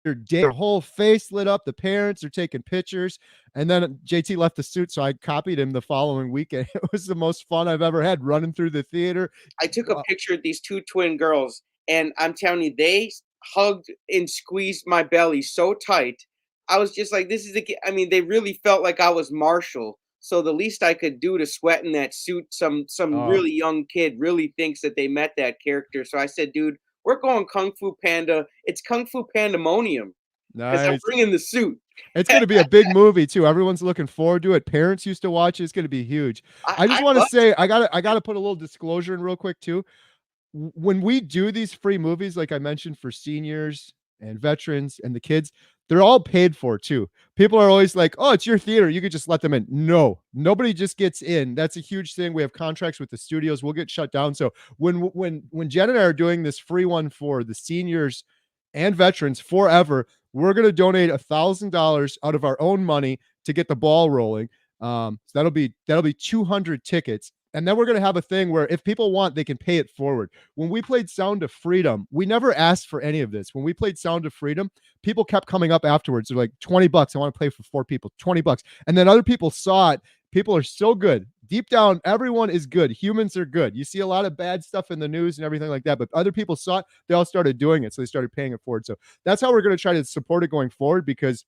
day, their whole face lit up. The parents are taking pictures, and then JT left the suit, so I copied him the following weekend. It was the most fun I've ever had running through the theater. I took a Wow. picture of these two twin girls, and I'm telling you, they hugged and squeezed my belly so tight. I was just like, "This is I mean, they really felt like I was Marshall. So the least I could do to sweat in that suit, some Oh, really young kid really thinks that they met that character. So I said, "Dude, we're going Kung Fu Panda. It's Kung Fu Pandemonium because I'm nice. bringing the suit." It's going to be a big movie too. Everyone's looking forward to it. Parents used to watch it. It's going to be huge. I I just want to love it. say I got to put a little disclosure in real quick too. When we do these free movies, like I mentioned, for seniors and veterans and the kids, they're all paid for too. People are always like, "Oh, it's your theater. You could just let them in." No, nobody just gets in. That's a huge thing. We have contracts with the studios. We'll get shut down. So when Jen and I are doing this free one for the seniors and veterans forever, we're going to donate $1,000 out of our own money to get the ball rolling. So that'll be 200 tickets. And then we're going to have a thing where if people want, they can pay it forward. When we played Sound of Freedom, we never asked for any of this. When we played Sound of Freedom, people kept coming up afterwards. They're like, 20 bucks. I want to play for 4 people, 20 bucks. And then other people saw it. People are so good. Deep down, everyone is good. Humans are good. You see a lot of bad stuff in the news and everything like that, but other people saw it. They all started doing it. So they started paying it forward. So that's how we're going to try to support it going forward, because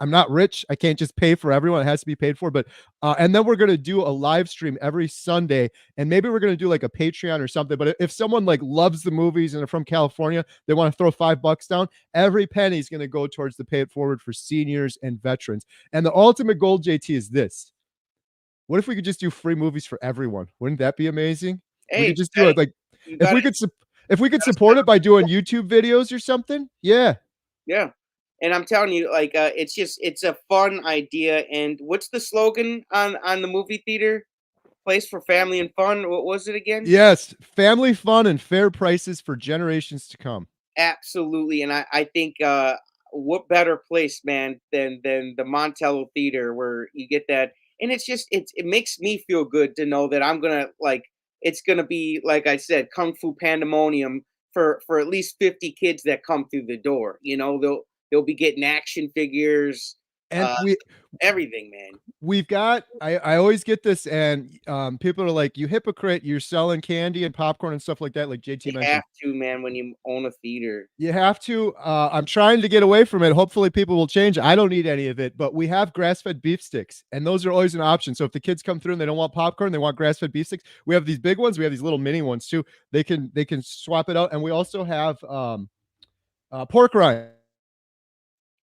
I'm not rich. I can't just pay for everyone. It has to be paid for. But and then we're gonna do a live stream every Sunday, and maybe we're gonna do like a Patreon or something. But if someone like loves the movies and they're from California, they want to throw $5 down. Every penny is gonna go towards the pay it forward for seniors and veterans. And the ultimate goal, JT, is this: what if we could just do free movies for everyone? Wouldn't that be amazing? We Hey, could just do it like you if got we it. could if we could support it by doing YouTube videos or something. Yeah. Yeah. And I'm telling you, like, it's a fun idea. And what's the slogan on the movie theater? Place for family and fun. What was it again? Yes, family fun and fair prices for generations to come. Absolutely. And I think what better place, man, than the Montello Theater where you get that. And it makes me feel good to know that I'm gonna like it's gonna be, like I said, Kung Fu Pandemonium for at least 50 kids that come through the door. They'll be getting action figures, And uh everything, man. we've got I always get this, and people are like, "You hypocrite, you're selling candy and popcorn and stuff like that," like JT You have mentioned. to, man, when you own a theater. You have to. I'm trying to get away from it. Hopefully people will change. I don't need any of it, but we have grass-fed beef sticks, and those are always an option. So if the kids come through and they don't want popcorn, they want grass-fed beef sticks. We have these big ones, we have these little mini ones too. They can swap it out, and we also have pork rinds.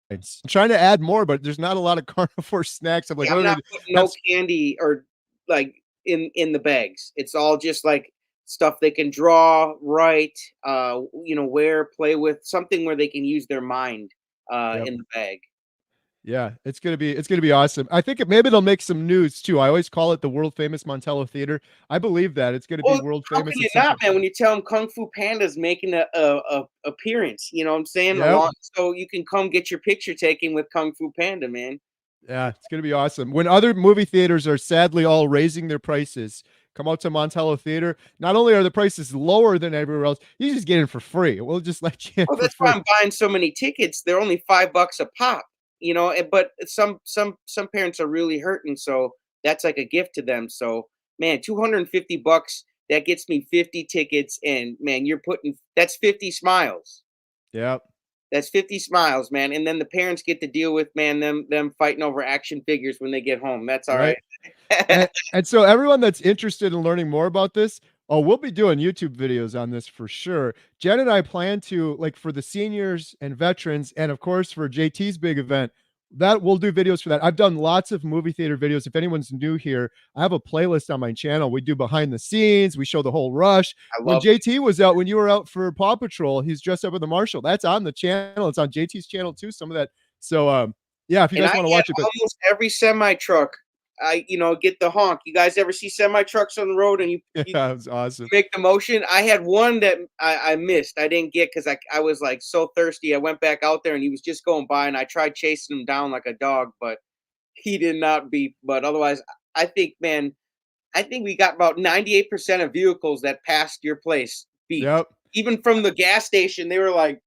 I'm trying to add more, but there's not a lot of carnivore snacks. I'm like, Yeah, what I'm are we not gonna putting have? no candy or like in the bags. It's all just like stuff they can draw, write, wear, play with, something where they can use their mind Yep. in the bag. Yeah, it's gonna be awesome. I think maybe it'll make some news too. I always call it the world famous Montello Theater. I believe that it's gonna be Well, world how can famous you at some not, point. man? When you tell them Kung Fu Panda's making a appearance, you know what I'm saying? Yep. Along, so you can come get your picture taken with Kung Fu Panda, man. Yeah, it's gonna be awesome. When other movie theaters are sadly all raising their prices, come out to Montello Theater. Not only are the prices lower than everywhere else, you just get in for free. We'll just let you in Well, for that's why free. I'm buying so many tickets. They're only $5 a pop, but some parents are really hurting, so that's like a gift to them. So, man, 250 bucks, that gets me 50 tickets, and man, that's 50 smiles. Yeah. That's 50 smiles, man. And then the parents get to deal with, man, them fighting over action figures when they get home. That's all Right. right. And so everyone that's interested in learning more about this, oh, we'll be doing YouTube videos on this for sure. Jen and I plan to, like, for the seniors and veterans, and of course for JT's big event, that we'll do videos for that. I've done lots of movie theater videos. If anyone's new here, I have a playlist on my channel. We do behind the scenes. We show the whole rush. I When love JT was out, when you were out for Paw Patrol, he's dressed up with the Marshal. That's on the channel. It's on JT's channel too. Some of that. So yeah, if you And I guys want to had watch it, but almost every semi truck. Get the honk. You guys ever see semi trucks on the road and you yeah, it was awesome. make the motion? I had one that I missed. I didn't get because I was like so thirsty. I went back out there and he was just going by, and I tried chasing him down like a dog, but he did not beep. But otherwise, I think, man, I think we got about 98% of vehicles that passed your place beeped. Yep. Even from the gas station, they were like,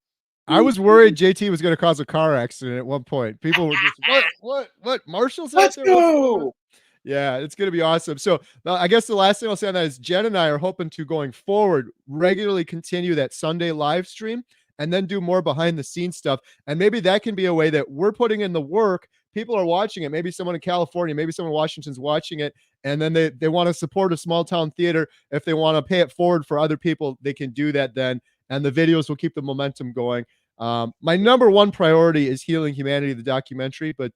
I was worried JT was going to cause a car accident at one point. People were just, what? Marshall's out "Let's there? What's going on? go!" Yeah, it's going to be awesome. So I guess the last thing I'll say on that is Jen and I are hoping to, going forward, regularly continue that Sunday live stream and then do more behind the scenes stuff. And maybe that can be a way that we're putting in the work. People are watching it. Maybe someone in California, maybe someone in Washington's watching it. And then they want to support a small town theater. If they want to pay it forward for other people, they can do that then. And the videos will keep the momentum going. My number one priority is Healing Humanity, the documentary, but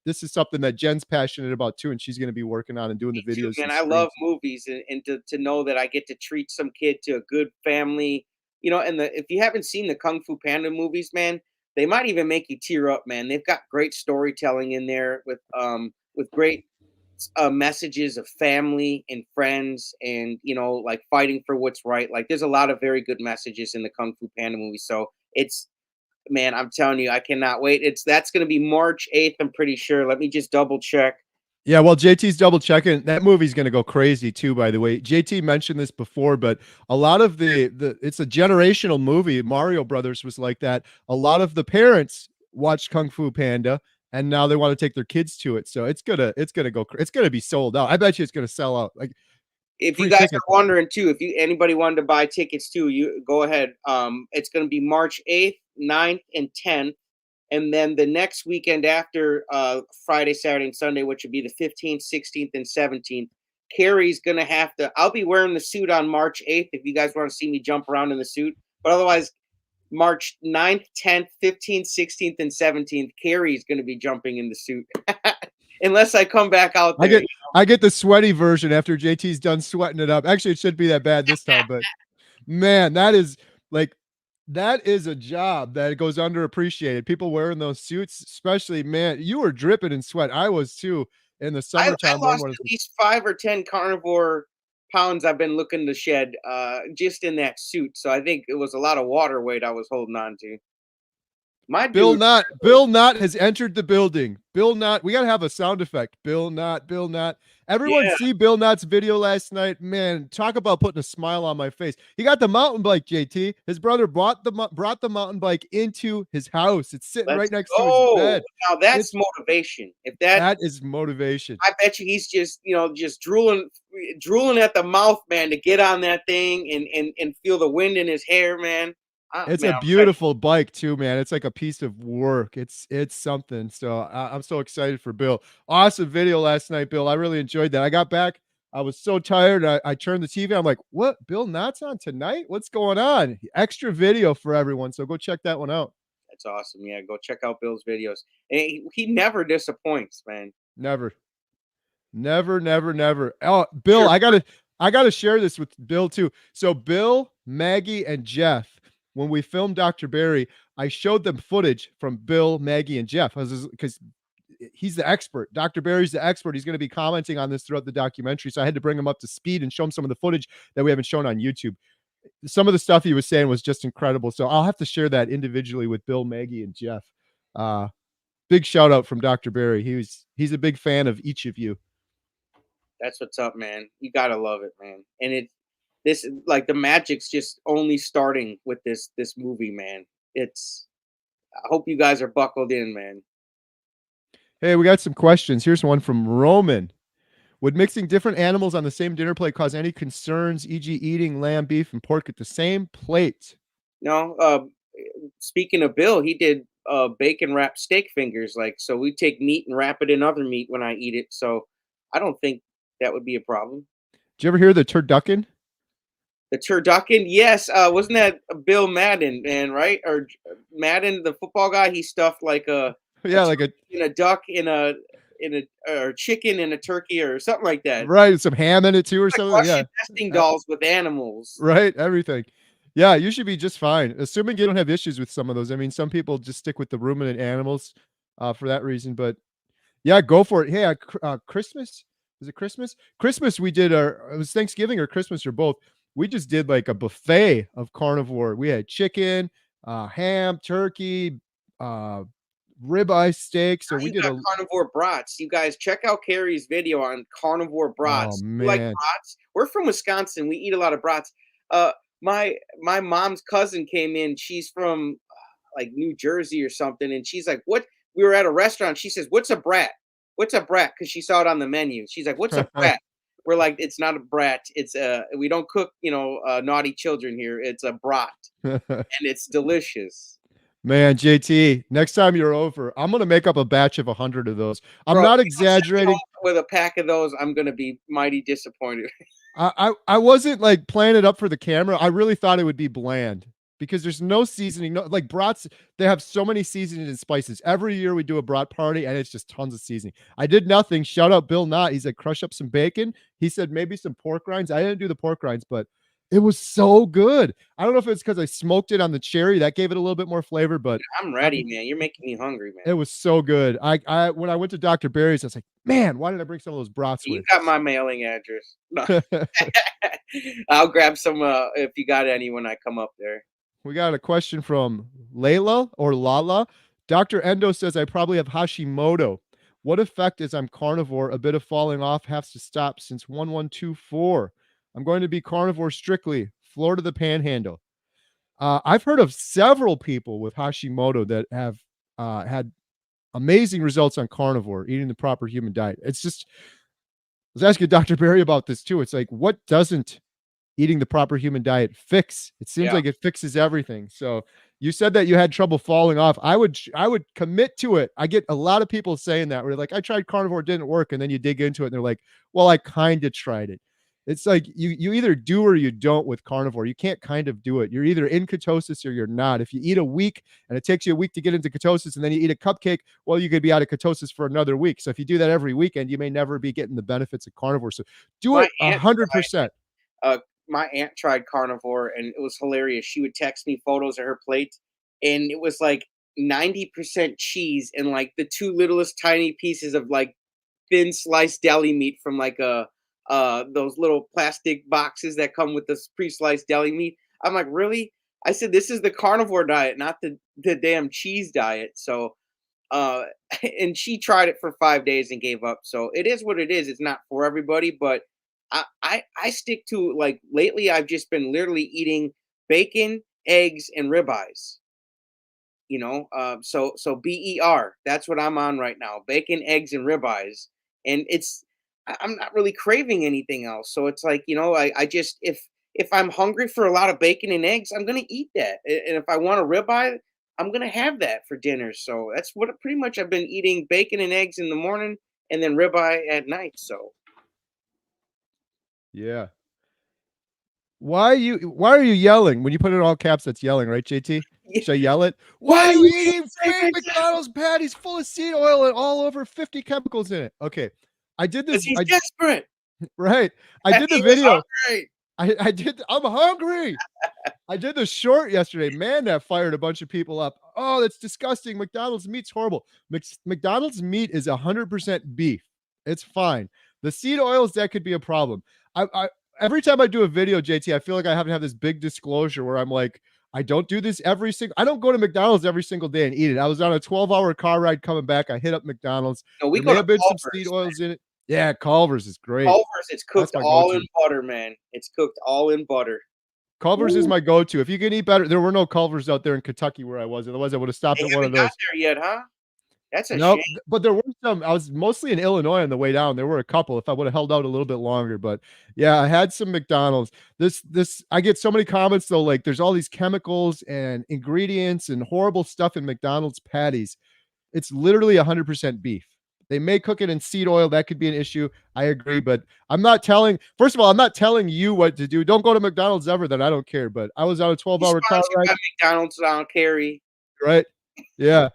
this is something that Jen's passionate about too, and she's going to be working on and doing Me the too, videos man. and I love streams. movies, and to know that I get to treat some kid to a good family, and if you haven't seen the Kung Fu Panda movies, man, they might even make you tear up, man. They've got great storytelling in there with great messages of family and friends, and like fighting for what's right. Like there's a lot of very good messages in the Kung Fu Panda movie. So it's man, I'm telling you, I cannot wait. That's going to be March 8th. I'm pretty sure. Let me just double check. Yeah, well, JT's double checking. That movie's going to go crazy too, by the way. JT mentioned this before, but a lot of the it's a generational movie. Mario Brothers was like that. A lot of the parents watched Kung Fu Panda, and now they want to take their kids to it. So it's gonna be sold out. I bet you it's gonna sell out. Like If you free guys tickets. are wondering too, if anybody wanted to buy tickets too, you go ahead. It's going to be March 8th, 9th, and 10th. And then the next weekend after Friday, Saturday, and Sunday, which would be the 15th, 16th, and 17th, Carrie's going to have to. I'll be wearing the suit on March 8th if you guys want to see me jump around in the suit. But otherwise, March 9th, 10th, 15th, 16th, and 17th, Carrie's going to be jumping in the suit. Unless I come back out there. I get the sweaty version after JT's done sweating it up. Actually, it shouldn't be that bad this time, but man, that is a job that goes underappreciated. People wearing those suits, especially, man, you were dripping in sweat. I was too in the I summertime. lost at least 5 or 10 carnivore pounds I've been looking to shed just in that suit. So I think it was a lot of water weight I was holding on to. My dude, Bill Knott has entered the building. Bill Knott, we gotta have a sound effect. Bill Knott. Everyone yeah, see Bill Knott's video last night. Man, talk about putting a smile on my face. He got the mountain bike, JT. His brother brought the mountain bike into his house. It's sitting let's right next to his go. bed. Now that's It's motivation. If that is motivation. I bet you he's just drooling at the mouth, man, to get on that thing and feel the wind in his hair, man. It's Man, a beautiful bike too, man. It's like a piece of work. It's something. So I'm so excited for Bill. Awesome video last night, Bill. I really enjoyed that. I got back. I was so tired. I turned the TV. I'm like, what? Bill Knott's on tonight? What's going on? Extra video for everyone. So go check that one out. that's awesome. Yeah, go check out Bill's videos. And he never disappoints, man. Never. Never. Oh, Bill, Sure. I gotta share this with Bill too. So Bill, Maggie, and Jeff, when we filmed Dr. Barry, I showed them footage from Bill, Maggie, and Jeff because he's the expert. Dr. Barry's the expert. He's going to be commenting on this throughout the documentary. So I had to bring him up to speed and show him some of the footage that we haven't shown on YouTube. Some of the stuff he was saying was just incredible. So I'll have to share that individually with Bill, Maggie, and Jeff. big shout out from Dr. Barry. He's a big fan of each of you. That's what's up, man. You gotta love it, man. And this like the magic's just only starting with this movie, man. It's I hope you guys are buckled in, man. Hey, we got some questions. Here's one from Roman. Would mixing different animals on the same dinner plate cause any concerns, e.g., eating lamb, beef, and pork at the same plate? No, speaking of Bill, he did bacon wrapped steak fingers. Like, so we take meat and wrap it in other meat when I eat it. So I don't think that would be a problem. Did you ever hear the turducken? The turducken, yes. Wasn't that Bill Madden, man? Right? Or Madden, the football guy? He stuffed like a Yeah, like a turkey in a duck in a or chicken in a turkey or something like that. right, some ham in it too or Like something. Yeah. Russian nesting dolls with animals. Right, everything. Yeah, you should be just fine, assuming you don't have issues with some of those. I mean, some people just stick with the ruminant animals for that reason, but yeah, go for it. Hey, Christmas? Was it Christmas? Christmas, we did it was Thanksgiving or Christmas or both. We just did like a buffet of carnivore. We had chicken, ham, turkey, uh, ribeye steak. So Now we you did got carnivore brats. You guys check out Carrie's video on carnivore oh brats. You like man. brats? We're from Wisconsin. We eat a lot of brats. My mom's cousin came in. She's from like New Jersey or something, and she's like, "What?" We were at a restaurant. She says, "What's a brat? What's a brat?" Because she saw it on the menu. She's like, "What's a brat?" We're like, "It's not a brat. It's we don't cook, naughty children here. It's a brat, and it's delicious." Man, JT, next time you're over, I'm gonna make up a batch of 100 of those. I'm Bro, not if you don't send me home exaggerating. with a pack of those, I'm gonna be mighty disappointed. I wasn't like playing it up for the camera. I really thought it would be bland because there's no seasoning. No, like brats, they have so many seasonings and spices. Every year we do a brat party and it's just tons of seasoning. I did nothing. Shout out Bill Knott. He said crush up some bacon. He said maybe some pork rinds. I didn't do the pork rinds, but it was so good. I don't know if it's because I smoked it on the cherry that gave it a little bit more flavor, but I'm ready, man. You're making me hungry, it man. was so good. I when I went to Dr. Barry's, I was like, man, why did I bring some of those brats You with? got my mailing address. No. I'll grab some if you got any when I come up there. We got a question from Layla or Lala. Dr. Endo says I probably have Hashimoto. What effect is I'm carnivore? A bit of falling off has to stop since 1124. I'm going to be carnivore strictly. Florida the Panhandle. I've heard of several people with Hashimoto that have had amazing results on carnivore, eating the proper human diet. It's just, I was asking Dr. Barry about this too. It's like, what doesn't eating the proper human diet fix? It seems Yeah. like it fixes everything. So you said that you had trouble falling off. I would commit to it. I get a lot of people saying that where like, I tried carnivore, it didn't work. And then you dig into it and they're like, well, I kind of tried it. It's like you either do or you don't with carnivore. You can't kind of do it. You're either in ketosis or you're not. If you eat a week and it takes you a week to get into ketosis and then you eat a cupcake, well, you could be out of ketosis for another week. So if you do that every weekend, you may never be getting the benefits of carnivore. So do My it aunt 100%. my aunt tried carnivore and it was hilarious. She would text me photos of her plate and it was like 90% cheese and like the two littlest tiny pieces of like thin sliced deli meat from like a those little plastic boxes that come with this pre-sliced deli meat. I'm like, really? I said, this is the carnivore diet, not the damn cheese diet. So uh and she tried it for 5 days and gave up. So it is what it is. It's not for everybody, but I stick to like lately I've just been literally eating bacon, eggs, and ribeyes. So BER, that's what I'm on right now. Bacon, eggs, and ribeyes. And I'm not really craving anything else. So it's like, I just if I'm hungry for a lot of bacon and eggs, I'm gonna eat that. And if I want a ribeye, I'm gonna have that for dinner. So that's what pretty much I've been eating bacon and eggs in the morning and then ribeye at night. So Yeah. Why are you yelling? When you put it in all caps, that's yelling, right, JT? Should I yell it? Why Why are are you you eating fake McDonald's patties full of seed oil and all over 50 chemicals in it? Okay. I did because this. he's desperate. Right. I did the He was video. hungry. I'm hungry. I did the short yesterday. Man, that fired a bunch of people up. Oh, that's disgusting. McDonald's meat's horrible. McDonald's meat is 100% beef. It's fine. The seed oils, that could be a problem. I every time I do a video, JT, I feel like I have to have this big disclosure where I'm like, I don't do this I don't go to McDonald's every single day and eat it. I was on a 12-hour car ride coming back. I hit up McDonald's. No, we There go may to have been some seed Culver's. oils in it. Yeah, Culver's is great. Culver's, it's That's cooked my all go-to. in butter, man. It's cooked all in butter. Culver's is Ooh. my go-to. If you can eat better, there were no Culver's out there in Kentucky where I was. Otherwise, I would have stopped They at one of haven't got those. there yet, huh? That's a Nope, shame. but there were some. I was mostly in Illinois on the way down. There were a couple. If I would have held out a little bit longer, but yeah, I had some McDonald's. I get so many comments though. Like, there's all these chemicals and ingredients and horrible stuff in McDonald's patties. It's literally 100% beef. They may cook it in seed oil. That could be an issue. I agree, but I'm not telling. First of all, I'm not telling you what to do. Don't go to McDonald's ever. Then I don't care. But I was on a 12-hour car Sponsored ride. by McDonald's on Cary. Right? Yeah.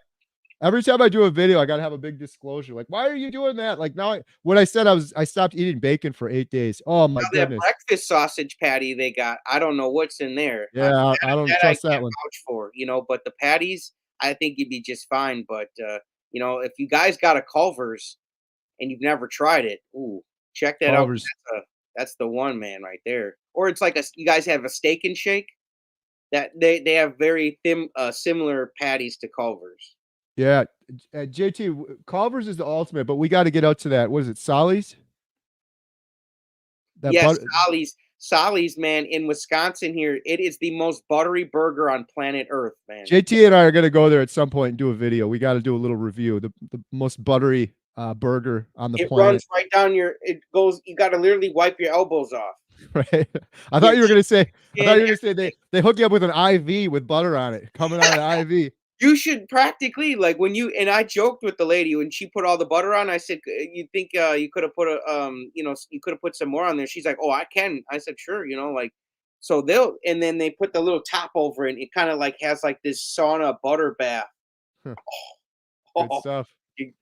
Every time I do a video, I gotta have a big disclosure. Like, why are you doing that? Like now, when I said I stopped eating bacon for 8 days. Oh my Now that goodness. breakfast sausage patty they got, I don't know what's in there. Yeah, I don't That I trust that can't one. vouch for, but the patties, I think you'd be just fine. But if you guys got a Culver's and you've never tried it, ooh, check that out. Culver's. That's the one, man, right there. Or it's like you guys have a steak and shake that they have very similar patties to Culver's. Yeah, JT, Culver's is the ultimate, but we got to get out to that. What is it, Solly's? That Yes, butter. Solly's, man, in Wisconsin here, it is the most buttery burger on planet Earth, man. JT and I are gonna go there at some point and do a video. We got to do a little review. The most buttery burger on the It planet. runs right down it goes, you got to literally wipe your elbows off. Right. I thought you were gonna say. I thought you were Yeah. gonna say they hook you up with an IV with butter on it coming out of the IV. You should practically like and I joked with the lady when she put all the butter on. I said, "You think you could have put you could have put some more on there?" She's like, "Oh, I can." I said, "Sure," like so and then they put the little top over it. And it kind of like has like this sauna butter bath. Huh. Oh, Good stuff.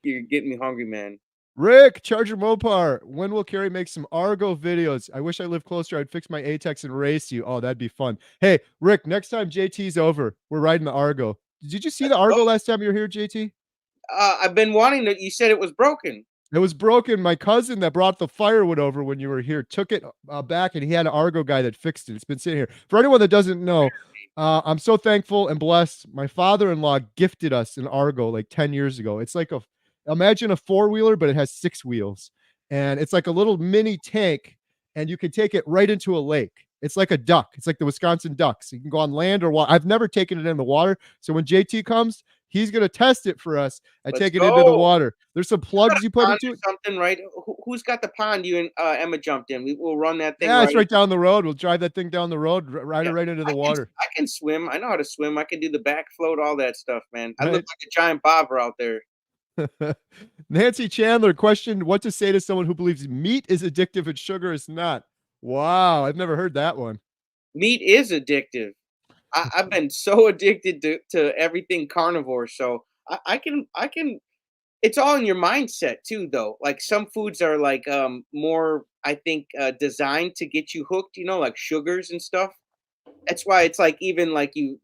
you're getting me hungry, man. Rick, Charger Mopar, when will Carrie make some Argo videos? I wish I lived closer. I'd fix my Atex and race you. Oh, that'd be fun. Hey, Rick, next time JT's over, we're riding the Argo. Did you see the Argo last time you were here, JT? I've been wanting to. You said it was broken. It was broken. My cousin that brought the firewood over when you were here took it back, and he had an Argo guy that fixed it. It's been sitting here. For anyone that doesn't know, I'm so thankful and blessed. My father-in-law gifted us an Argo like 10 years ago. It's like imagine a four-wheeler, but it has 6 wheels. And it's like a little mini tank, and you can take it right into a lake. It's like a duck. It's like the Wisconsin Ducks. You can go on land or water. I've never taken it in the water. So when JT comes, he's going to test it for us and Let's take it into the water. There's some plugs you put into it. Something, right? Who's got the pond? You and Emma jumped in. We'll run that thing. Yeah, it's right down the road. We'll drive that thing down the road, ride it right into the water. I can swim. I know how to swim. I can do the back float, all that stuff, man. I Right. look like a giant bobber out there. Nancy Chandler questioned what to say to someone who believes meat is addictive and sugar is not. Wow, I've never heard that one. Meat is addictive. I've been so addicted to everything carnivore. So I can it's all in your mindset too, though. Like some foods are like more, I think, designed to get you hooked, like sugars and stuff. That's why it's like even like you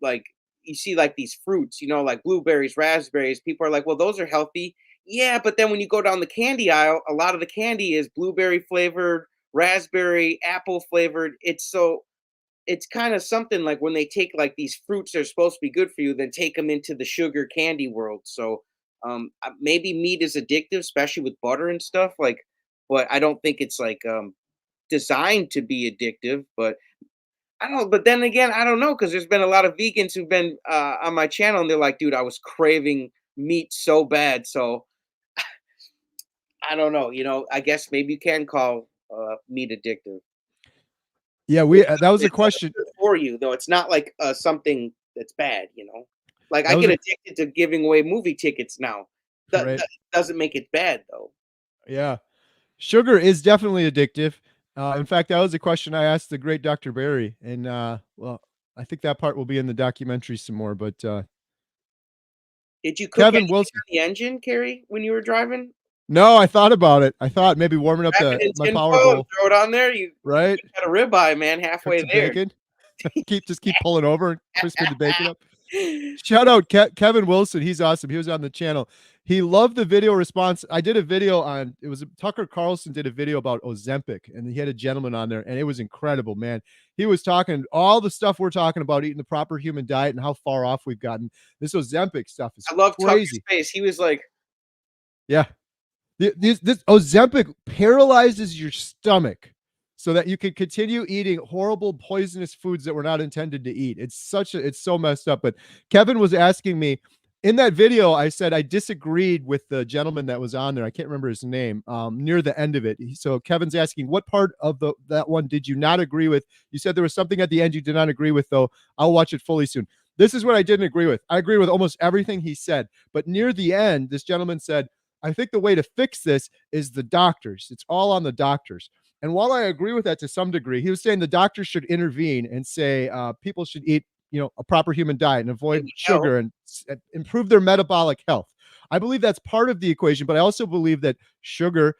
see like these fruits, like blueberries, raspberries. People are like, well, those are healthy. Yeah, but then when you go down the candy aisle, a lot of the candy is blueberry flavored, raspberry, apple flavored. It's kind of something like when they take like these fruits that are supposed to be good for you, then take them into the sugar candy world. So maybe meat is addictive, especially with butter and stuff. Like, but I don't think it's like designed to be addictive. But I don't know. But then again, I don't know because there's been a lot of vegans who've been on my channel and they're like, dude, I was craving meat so bad. So I don't know. I guess maybe you can call meat addictive. Yeah, that was a question for you, though. It's not like something that's bad. Like I That was get addicted to giving away movie tickets now. Right. That doesn't make it bad, though. Yeah. Sugar is definitely addictive. In fact, that was a question I asked the great Dr. Barry. And well, I think that part will be in the documentary some more. But Did you cook Kevin anything Wilson. on the engine, Carrie, when you were driving? No, I thought about it. I thought maybe warming up Wrap it in my tin power foil and bowl. throw it on there. You Right. got a ribeye, man, Cook halfway some there. bacon. Keep pulling over and crisping the bacon up. Shout out Kevin Wilson. He's awesome. He was on the channel. He loved the video response. I did a video on, it was Tucker Carlson did a video about Ozempic, and he had a gentleman on there, and it was incredible, man. He was talking all the stuff we're talking about, eating the proper human diet and how far off we've gotten. This Ozempic stuff is I love Tucker's crazy. face. He was like, Yeah. This Ozempic paralyzes your stomach so that you can continue eating horrible poisonous foods that were not intended to eat. It's so messed up. But Kevin was asking me in that video, I said I disagreed with the gentleman that was on there. I can't remember his name. Near the end of it. So Kevin's asking, what part of that one did you not agree with? You said there was something at the end you did not agree with, though. I'll watch it fully soon. This is what I didn't agree with. I agree with almost everything he said. But near the end, this gentleman said, I think the way to fix this is the doctors. It's all on the doctors. And while I agree with that to some degree, he was saying the doctors should intervene and say people should eat, a proper human diet and avoid sugar and improve their metabolic health. I believe that's part of the equation, but I also believe that sugar,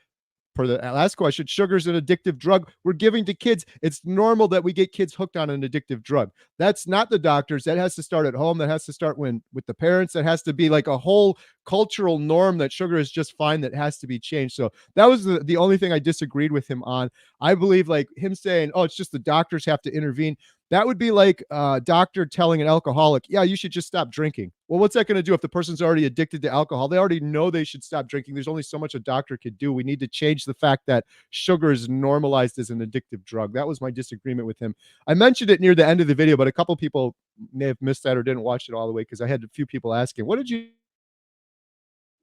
for the last question, sugar is an addictive drug we're giving to kids. It's normal that we get kids hooked on an addictive drug. That's not the doctors. That has to start at home. That has to start with the parents. That has to be like a whole cultural norm that sugar is just fine. That has to be changed. So that was the only thing I disagreed with him on. I believe like him saying, oh, it's just the doctors have to intervene. That would be like a doctor telling an alcoholic, yeah, you should just stop drinking. Well, what's that going to do if the person's already addicted to alcohol? They already know they should stop drinking. There's only so much a doctor could do. We need to change the fact that sugar is normalized as an addictive drug. That was my disagreement with him. I mentioned it near the end of the video, but a couple people may have missed that or didn't watch it all the way because I had a few people asking, what did you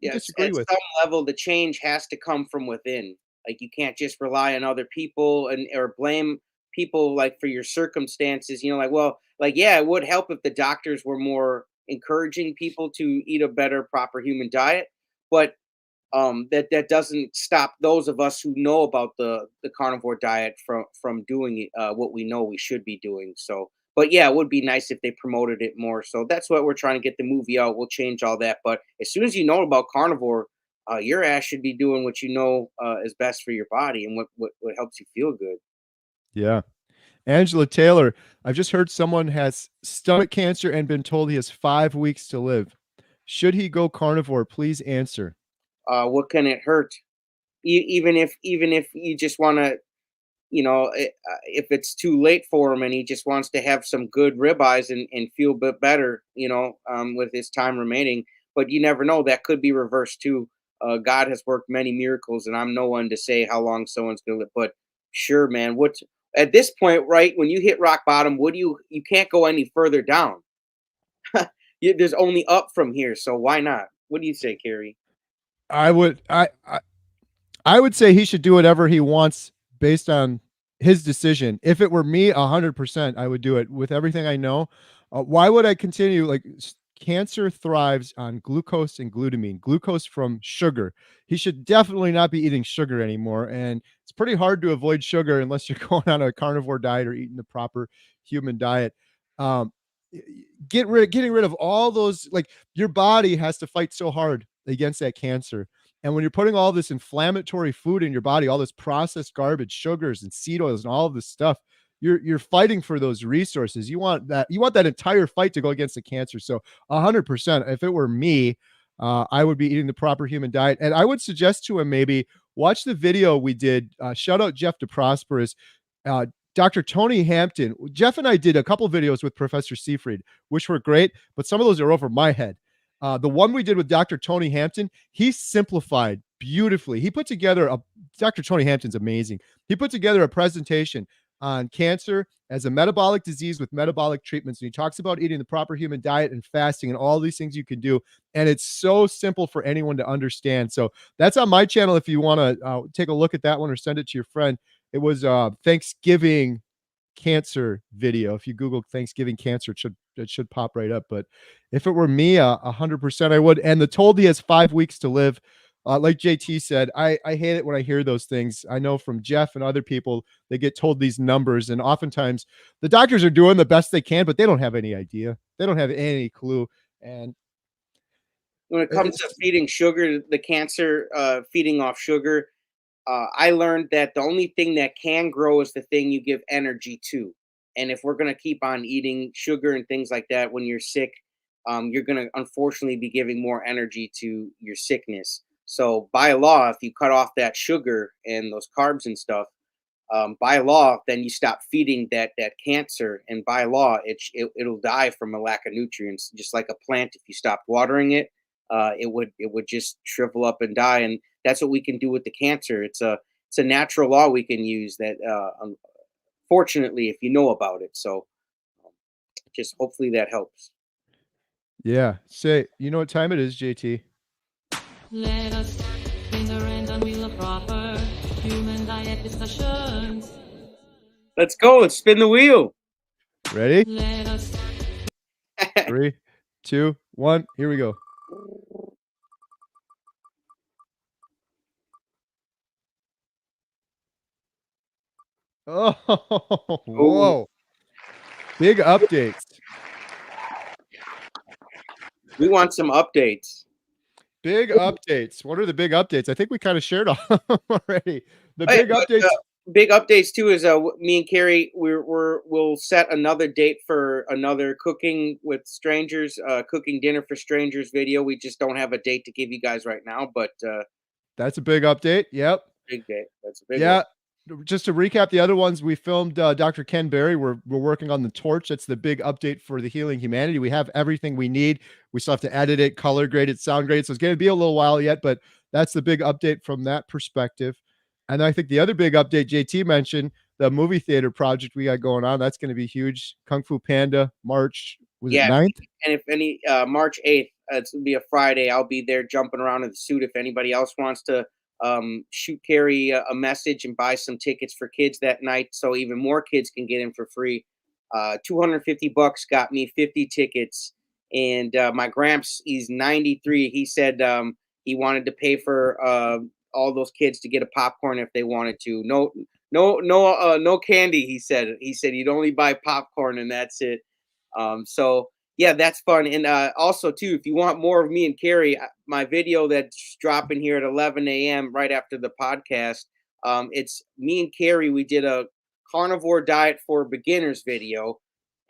yes, disagree at with? some level, the change has to come from within. Like you can't just rely on other people and or blame people like for your circumstances. Like, well, like yeah, it would help if the doctors were more encouraging people to eat a better, proper human diet, but that doesn't stop those of us who know about the carnivore diet from doing what we know we should be doing. So, but yeah, it would be nice if they promoted it more. So that's what we're trying to get the movie out. We'll change all that. But as soon as you know about carnivore, your ass should be doing what you know is best for your body and what helps you feel good. Yeah. Angela Taylor, I've just heard someone has stomach cancer and been told he has 5 weeks to live. Should he go carnivore? Please answer. What can it hurt? Even if you just want to, if it's too late for him and he just wants to have some good ribeyes and feel a bit better, with his time remaining. But you never know; that could be reversed too. God has worked many miracles, and I'm no one to say how long someone's going to live. But sure, man. What at this point, right when you hit rock bottom, what do you can't go any further down. There's only up from here, so why not? What do you say, Carrie? I would I would say he should do whatever he wants based on his decision. If it were me, 100%, I would do it with everything I know. Why would I continue? Like cancer thrives on glucose and glutamine, glucose from sugar. He should definitely not be eating sugar anymore. And it's pretty hard to avoid sugar unless you're going on a carnivore diet or eating the proper human diet. Um, getting rid of all those, like your body has to fight so hard against that cancer, and when you're putting all this inflammatory food in your body, all this processed garbage, sugars and seed oils and all of this stuff, you're fighting for those resources. You want that entire fight to go against the cancer. So 100%, if it were me, I would be eating the proper human diet. And I would suggest to him maybe watch the video we did. Shout out Jeff DeProsperous. Uh, Dr. Tony Hampton. Jeff and I did a couple videos with Professor Seafried, which were great, but some of those are over my head. The one we did with Dr. Tony Hampton, he simplified beautifully. Dr. Tony Hampton's amazing. He put together a presentation on cancer as a metabolic disease with metabolic treatments. And he talks about eating the proper human diet and fasting and all these things you can do. And it's so simple for anyone to understand. So that's on my channel if you want to take a look at that one or send it to your friend. It was Thanksgiving cancer video. If you Google Thanksgiving cancer, it should pop right up. But if it were me, 100% I would. And the told he has 5 weeks to live. Like JT said, I hate it when I hear those things. I know from Jeff and other people, they get told these numbers, and oftentimes the doctors are doing the best they can, but they don't have any idea. They don't have any clue. And When it comes to feeding sugar, the cancer feeding off sugar, I learned that the only thing that can grow is the thing you give energy to. And if we're going to keep on eating sugar and things like that when you're sick, you're going to unfortunately be giving more energy to your sickness. So by law, if you cut off that sugar and those carbs and stuff, by law, then you stop feeding that cancer, and by law, it'll die from a lack of nutrients. Just like a plant, if you stopped watering it, it would just shrivel up and die. And that's what we can do with the cancer. It's a natural law we can use that, fortunately, if you know about it. So just hopefully that helps. Yeah. Say, you know what time it is, JT? Let us spin the random wheel of proper human diet discussions. Let's go. Let's spin the wheel. Ready? Let us 3, 2, 1. Here we go. Oh, whoa. Big updates. We want some updates. Big updates. What are the big updates? I think we kind of shared all already. The Hey, big but, updates. big updates too is me and Carrie we'll set another date for another cooking with strangers, cooking dinner for strangers video. We just don't have a date to give you guys right now, but That's a big update. Yep. big date. That's a big Yeah. one. Just to recap the other ones, we filmed Dr. Ken Berry. We're working on the torch. That's the big update for the Healing Humanity. We have everything we need. We still have to edit it, color grade it, sound grade. So it's going to be a little while yet, but that's the big update from that perspective. And I think the other big update JT mentioned, the movie theater project we got going on. That's going to be huge. Kung Fu Panda, March, was it Yeah, 9th? and if any March 8th, it's gonna be a Friday. I'll be there jumping around in the suit. If anybody else wants to shoot Carrie a message and buy some tickets for kids that night, so even more kids can get in for free. $250 got me 50 tickets, and my Gramps, he's 93. He said he wanted to pay for all those kids to get a popcorn if they wanted to. No candy. He said he'd only buy popcorn and that's it. So yeah, that's fun. And also too, if you want more of me and Carrie, my video that's dropping here at 11 a.m. right after the podcast, it's me and Carrie. We did a carnivore diet for beginners video,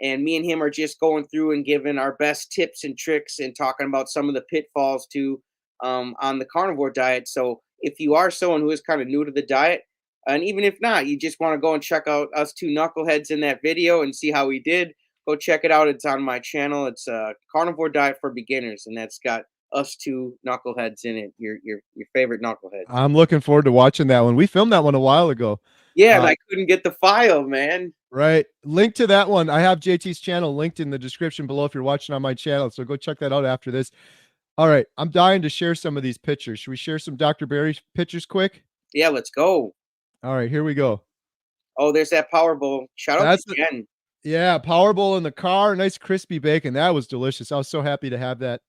and me and him are just going through and giving our best tips and tricks and talking about some of the pitfalls too, on the carnivore diet. So if you are someone who is kind of new to the diet, and even if not, you just want to go and check out us two knuckleheads in that video and see how we did, go check it out. It's on my channel. It's Carnivore Diet for Beginners, and that's got us two knuckleheads in it. Your favorite knuckleheads. I'm looking forward to watching that one. We filmed that one a while ago. Yeah, and I couldn't get the file, man. Right. Link to that one. I have JT's channel linked in the description below if you're watching on my channel. So go check that out after this. All right. I'm dying to share some of these pictures. Should we share some Dr. Berry pictures quick? Yeah, let's go. All right. Here we go. Oh, there's that Power Bowl. Shout out That's to Jen. Yeah, Power Bowl in the car, nice crispy bacon. That was delicious. I was so happy to have that.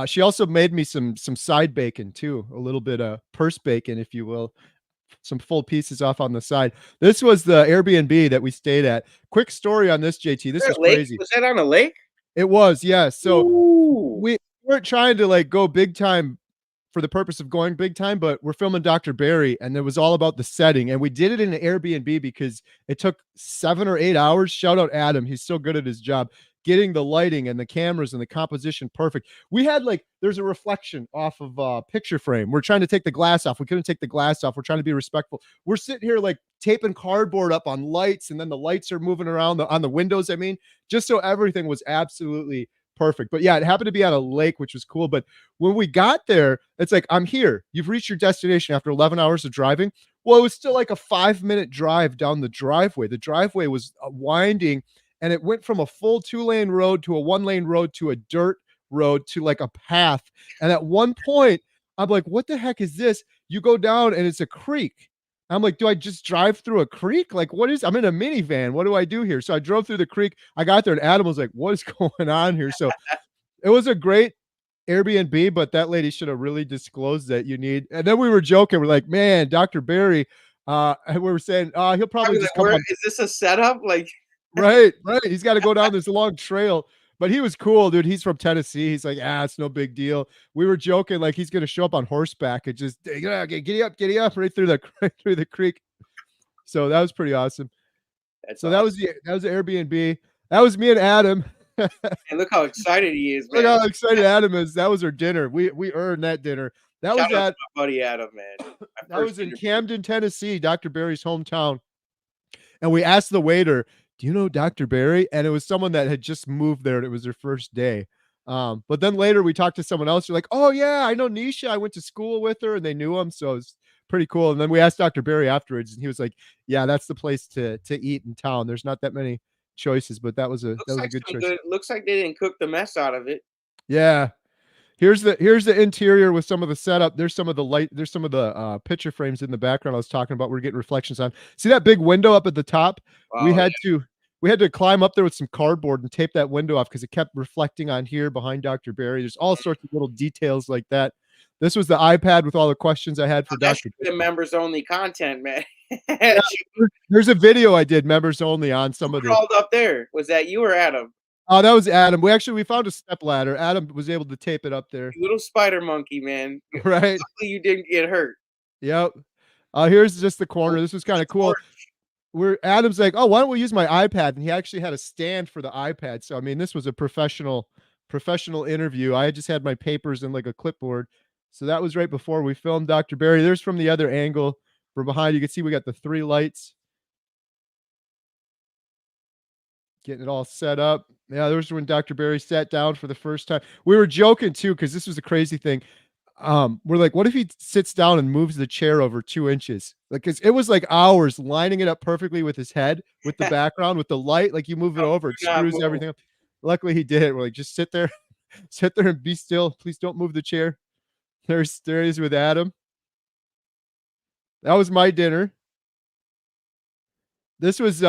She also made me some side bacon too, a little bit of purse bacon, if you will, some full pieces off on the side. This was the Airbnb that we stayed at. Quick story on this, JT. This is crazy. Was that on a lake? It was, yeah. So Ooh. we weren't trying to like go big time for the purpose of going big time, but we're filming Dr. Berry and it was all about the setting. And we did it in an Airbnb because it took 7 or 8 hours. Shout out Adam. He's so good at his job, getting the lighting and the cameras and the composition perfect. We had like, there's a reflection off of a picture frame. We're trying to take the glass off. We couldn't take the glass off. We're trying to be respectful. We're sitting here like taping cardboard up on lights, and then the lights are moving around on the windows. I mean, just so everything was absolutely perfect. But yeah, it happened to be on a lake, which was cool. But when we got there, it's like, I'm here. You've reached your destination after 11 hours of driving. Well, it was still like a 5-minute drive down the driveway. The driveway was winding, and it went from a full 2-lane road to a 1-lane road to a dirt road to like a path. And at one point, I'm like, what the heck is this? You go down and it's a creek. I'm like, do I just drive through a creek? Like, I'm in a minivan. What do I do here? So I drove through the creek. I got there and Adam was like, what is going on here? So it was a great Airbnb, but that lady should have really disclosed that you need. And then we were joking. We're like, man, Dr. Berry, and we were saying, he'll probably just come on. Is this a setup? Like, right. He's got to go down this long trail. But he was cool, dude. He's from Tennessee. He's like, it's no big deal. We were joking like he's gonna show up on horseback and just giddy up right through the creek. So that was pretty awesome. That was the Airbnb. That was me and Adam. And look how excited he is, Look man. how excited Adam is. That was our dinner. We earned that dinner. That Shout was out to at my buddy Adam, man. My that first was in interview. Camden, Tennessee, Dr. Barry's hometown. And we asked the waiter, "Do you know Dr. Barry?" And it was someone that had just moved there and it was their first day. But then later we talked to someone else. You're like, "Oh yeah, I know Nisha. I went to school with her," and they knew him, so it's pretty cool. And then we asked Dr. Barry afterwards, and he was like, "Yeah, that's the place to eat in town. There's not that many choices, but that Looks was a like good some choice." good. Looks like they didn't cook the mess out of it. Yeah. Here's the interior with some of the setup. There's some of the light. There's some of the picture frames in the background I was talking about. We're getting reflections on. See that big window up at the top? We Wow, had to we had to climb up there with some cardboard and tape that window off because it kept reflecting on here behind Dr. Barry. There's all sorts of little details like that. This was the iPad with all the questions I had for that Dr. should be members only content, man. Yeah, there's a video I did members only on some Who of the. crawled up there? Was that you or Adam? Oh, that was Adam. We found a step ladder. Adam was able to tape it up there. You little spider monkey, man. Right. Luckily you didn't get hurt. Yep. Here's just the corner. This was kind of cool. Where Adam's like, "Oh, why don't we use my iPad?" And he actually had a stand for the iPad. So I mean, this was a professional interview. I just had my papers and like a clipboard. So that was right before we filmed Dr. Barry. There's from the other angle from behind. You can see we got the 3 lights. Getting it all set up. Yeah, there's when Dr. Barry sat down for the first time. We were joking too, because this was a crazy thing. We're like, what if he sits down and moves the chair over 2 inches? Like, 'cause it was like hours lining it up perfectly with his head, with the background, with the light. Like you move it over, it Do not screws move. everything up. Luckily he did it. We're like, just sit there, sit there and be still. Please don't move the chair. There he is with Adam. That was my dinner. This was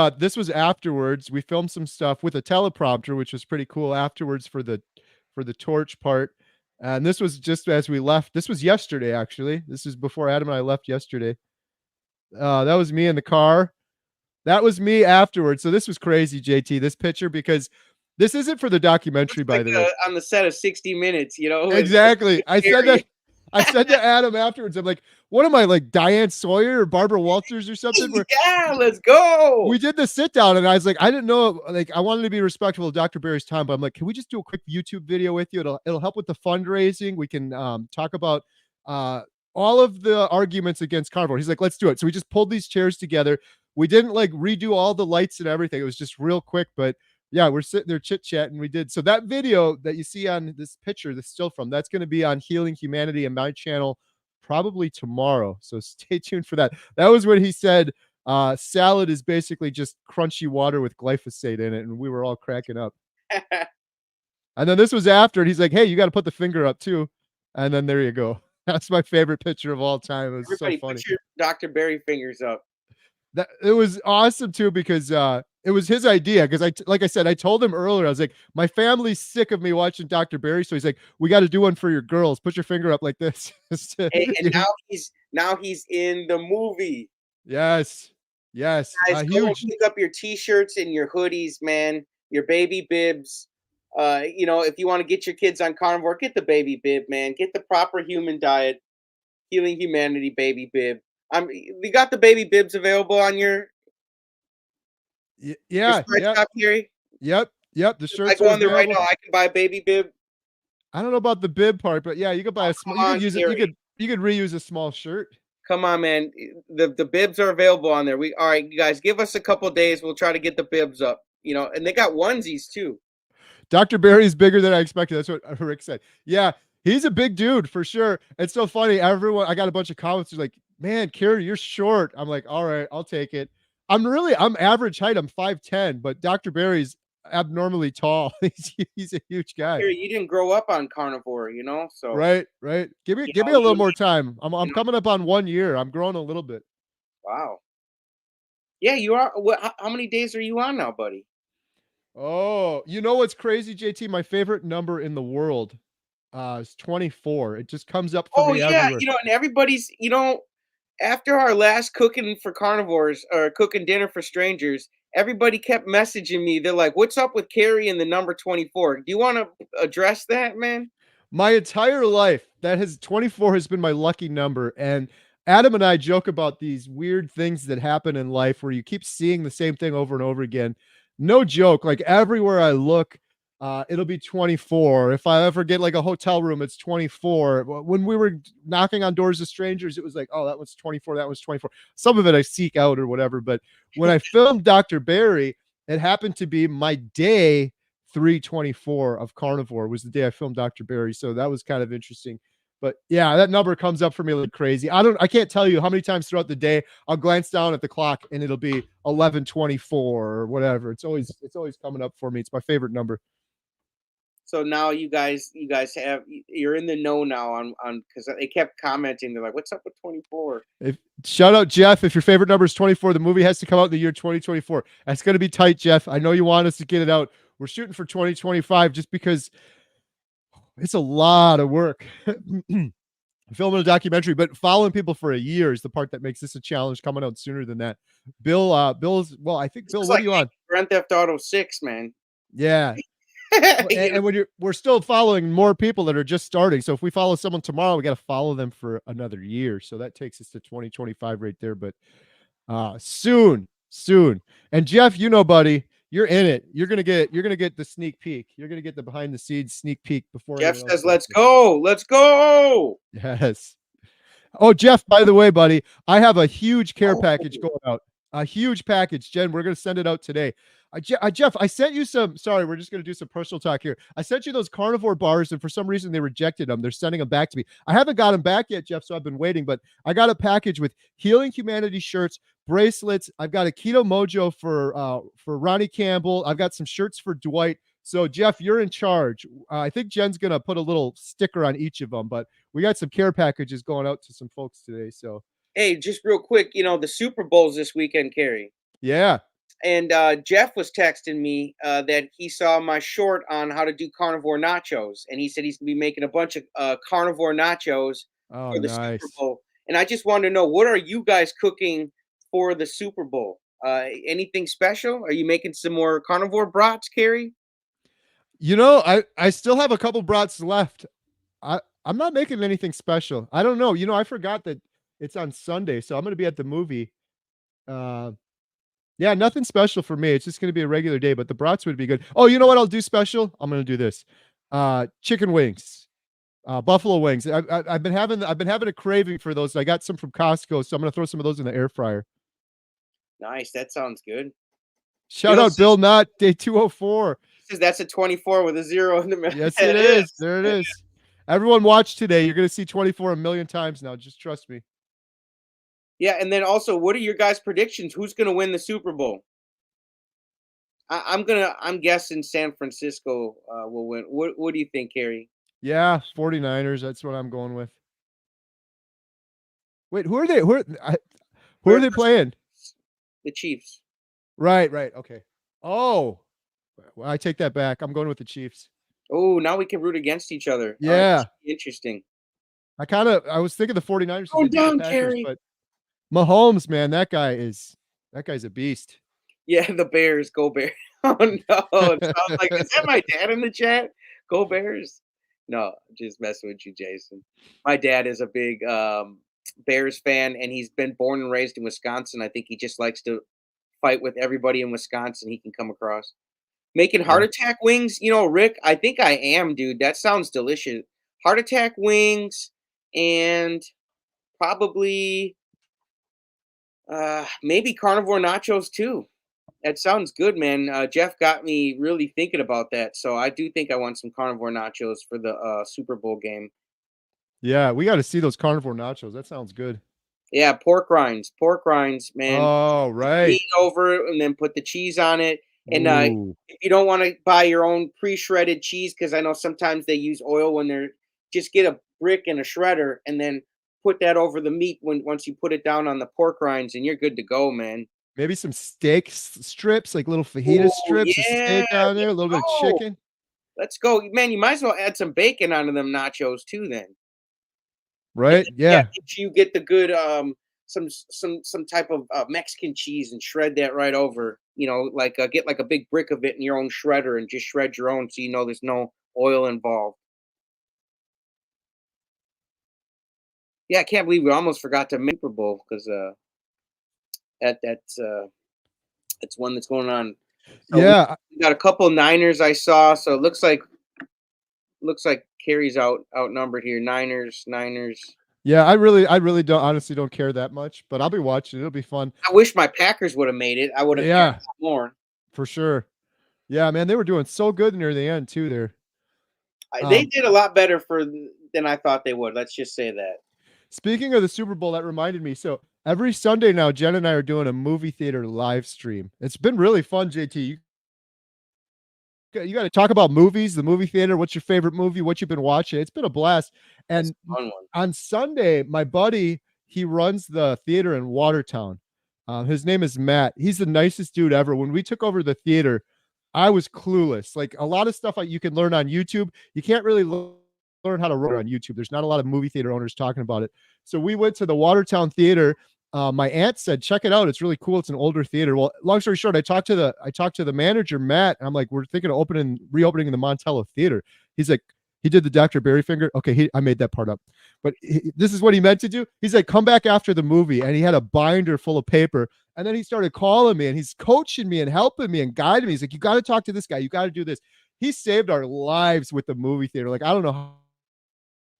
afterwards. We filmed some stuff with a teleprompter, which was pretty cool afterwards for the torch part. And this was just as we left. This was yesterday, actually. This is before Adam and I left yesterday. That was me in the car. That was me afterwards. So this was crazy, JT, this picture, because this isn't for the documentary, by Like the way. on the set of 60 Minutes, you know. Exactly. I said Scary. that. I said to Adam afterwards, I'm like, what am I, like Diane Sawyer or Barbara Walters or something? Where Yeah, let's go. we did the sit down and I was like, I didn't know, like, I wanted to be respectful of Dr. Barry's time, but I'm like, can we just do a quick YouTube video with you? It'll help with the fundraising. We can talk about all of the arguments against carnivore. He's like, let's do it. So we just pulled these chairs together. We didn't like redo all the lights and everything. It was just real quick, but yeah, we're sitting there chit chatting. We did. So that video that you see on this picture, this still from, that's going to be on Healing Humanity and my channel probably tomorrow. So stay tuned for that. That was when he said, salad is basically just crunchy water with glyphosate in it, and we were all cracking up. And then this was after, and he's like, "Hey, you got to put the finger up too." And then there you go. That's my favorite picture of all time. It was Everybody, so funny. put your Dr. Barry fingers up. That it was awesome too because it was his idea. Because like I said, I told him earlier, I was like, my family's sick of me watching Dr. Barry, so he's like, we got to do one for your girls. Put your finger up like this. Hey, and now he's in the movie. Yes. Yes. Guys, go and Huge. pick up your t-shirts and your hoodies, man. Your baby bibs. You know, if you want to get your kids on carnivore, get the baby bib, man. Get the proper human diet, Healing Humanity baby bib. We got the baby bibs available on your Yeah. site Yep. shop, Gary. Yep. The I shirts go are on there right available. now. I can buy a baby bib. I don't know about the bib part, but yeah, you could buy a small. You could use it. You could reuse a small shirt. Come on, man. The bibs are available on there. All right, you guys, give us a couple days. We'll try to get the bibs up. You know, and they got onesies too. Dr. Barry's bigger than I expected. That's what Rick said. Yeah, he's a big dude for sure. It's so funny. Everyone, I got a bunch of comments like, "Man, Kerry, you're short." I'm like, "All right, I'll take it." I'm average height. I'm 5'10", but Dr. Barry's abnormally tall. He's a huge guy. Gary, you didn't grow up on carnivore, you know, so Right. Give me a little more time. I'm coming up on 1 year. I'm growing a little bit. wow. Yeah, you are. How many days are you on now, buddy? Oh, you know what's crazy, JT? My favorite number in the world is 24. It just comes up for Oh me yeah, everywhere. you know, and everybody's, you know, after our last cooking for carnivores or cooking dinner for strangers, everybody kept messaging me. They're like, "What's up with Carrie and the number 24?" Do you want to address that, man? My entire life, 24 has been my lucky number. And Adam and I joke about these weird things that happen in life where you keep seeing the same thing over and over again. No joke. Like everywhere I look, it'll be 24. If I ever get like a hotel room, it's 24. When we were knocking on doors of strangers, it was like, oh, that was 24. That was 24. Some of it I seek out or whatever. But when I filmed Dr. Barry, it happened to be my day 324 of Carnivore was the day I filmed Dr. Barry. So that was kind of interesting. But yeah, that number comes up for me like crazy. I can't tell you how many times throughout the day I'll glance down at the clock and it'll be 11:24 or whatever. It's always coming up for me. It's my favorite number. So now you guys you're in the know now on because they kept commenting. They're like, "What's up with 24?" Shout out Jeff. If your favorite number is 24, the movie has to come out in the year 2024. That's going to be tight, Jeff. I know you want us to get it out. We're shooting for 2025 just because it's a lot of work. Filming a documentary, but following people for a year is the part that makes this a challenge. Coming out sooner than that. Bill's well, I think This Bill, is what like are you on? Grand Theft Auto 6, man. Yeah. And when we're still following more people that are just starting. So if we follow someone tomorrow, we got to follow them for another year. So that takes us to 2025 right there. But soon. And Jeff, buddy, you're in it. You're gonna get the sneak peek. You're gonna get the behind the scenes sneak peek before Jeff anyone else says, does. "Let's go, let's go." Yes. Oh, Jeff, by the way, buddy, I have a huge care Oh. package going out. A huge package, Jen. We're going to send it out today. Jeff, I sent you some. Sorry, we're just going to do some personal talk here. I sent you those carnivore bars, and for some reason they rejected them. They're sending them back to me. I haven't got them back yet, Jeff, so I've been waiting. But I got a package with Healing Humanity shirts, bracelets. I've got a Keto Mojo for Ronnie Campbell. I've got some shirts for Dwight. So, Jeff, you're in charge. I think Jen's going to put a little sticker on each of them, but we got some care packages going out to some folks today. So, Hey, just real quick, the Super Bowl's this weekend, Carrie. yeah. And Jeff was texting me that he saw my short on how to do carnivore nachos, and he said he's gonna be making a bunch of carnivore nachos Oh, for the Super nice. Bowl. And I just wanted to know, what are you guys cooking for the Super Bowl? Anything special? Are you making some more carnivore brats, Carrie? I still have a couple brats left. I'm not making anything special. I don't know. I forgot that it's on Sunday, so I'm going to be at the movie. Yeah, nothing special for me. It's just going to be a regular day, but the brats would be good. Oh, you know what I'll do special? I'm going to do this. Chicken wings. Buffalo wings. I've been having a craving for those. I got some from Costco, so I'm going to throw some of those in the air fryer. Nice. That sounds good. Shout out Bill Knott, day 204. Says that's a 24 with a 0 in the middle. Yes, it is. There it is. Everyone watch today. You're going to see 24 a million times now. Just trust me. Yeah, and then also, what are your guys' predictions? Who's going to win the Super Bowl? I'm guessing San Francisco will win. What do you think, Carrie? Yeah, 49ers. That's what I'm going with. Wait, who are they? Who are they playing? The Chiefs. Right. Okay. Oh, well, I take that back. I'm going with the Chiefs. Oh, now we can root against each other. Yeah. Interesting. I was thinking the 49ers. Go down, Carrie. But Mahomes, man, that guy's a beast. Yeah, the Bears. Go Bears. Oh no! It sounds like, is that my dad in the chat? Go Bears. No, just messing with you, Jason. My dad is a big Bears fan, and he's been born and raised in Wisconsin. I think he just likes to fight with everybody in Wisconsin he can come across. Making heart attack wings, Rick, I think I am, dude. That sounds delicious. Heart attack wings and probably maybe carnivore nachos too. That sounds good, man. Jeff got me really thinking about that. So I do think I want some carnivore nachos for the Super Bowl game. Yeah, we got to see those carnivore nachos. That sounds good. Yeah, pork rinds, man. Oh, right. Meat over it and then put the cheese on it. And Ooh. if you don't want to buy your own pre-shredded cheese, because I know sometimes they use oil when they're, just get a brick and a shredder and then put that over the meat once you put it down on the pork rinds, and you're good to go, man. Maybe some steak strips, like little fajita strips, Yeah, a steak on there, a little bit of chicken. Let's go, man. You might as well add some bacon onto them nachos too, then. Right? Then, Yeah. you get the good some type of Mexican cheese and shred that right over. Like get like a big brick of it in your own shredder and just shred your own, so there's no oil involved. Yeah, I can't believe we almost forgot to make Super Bowl because that's one that's going on. So we Yeah, got a couple Niners I saw. So it looks like Carey's outnumbered here. Niners. yeah. I really don't honestly don't care that much, but I'll be watching. It'll be fun. I wish my Packers would have made it. I would have cared Yeah, more. for sure. Yeah, man, they were doing so good near the end too. There. They Um, did a lot better than I thought they would. Let's just say that. Speaking of the Super Bowl, that reminded me. So every Sunday now, Jen and I are doing a movie theater live stream. It's been really fun, JT. You got to talk about movies, the movie theater. What's your favorite movie? What you've been watching? It's been a blast. That's And a fun one. on Sunday, my buddy, he runs the theater in Watertown. His name is Matt. He's the nicest dude ever. When we took over the theater, I was clueless. Like a lot of stuff you can learn on YouTube, you can't really learn how to run on YouTube. There's not a lot of movie theater owners talking about it. So we went to the Watertown Theater. My aunt said, "Check it out. It's really cool. It's an older theater." Well, long story short, I talked to the manager, reopening the Montello Theater. He's like, he did the Dr. Barry finger. Okay, I made that part up, but this is what he meant to do. He's like, "Come back after the movie," and he had a binder full of paper. And then he started calling me, and he's coaching me and helping me and guiding me. He's like, "You got to talk to this guy. You got to do this." He saved our lives with the movie theater. Like I don't know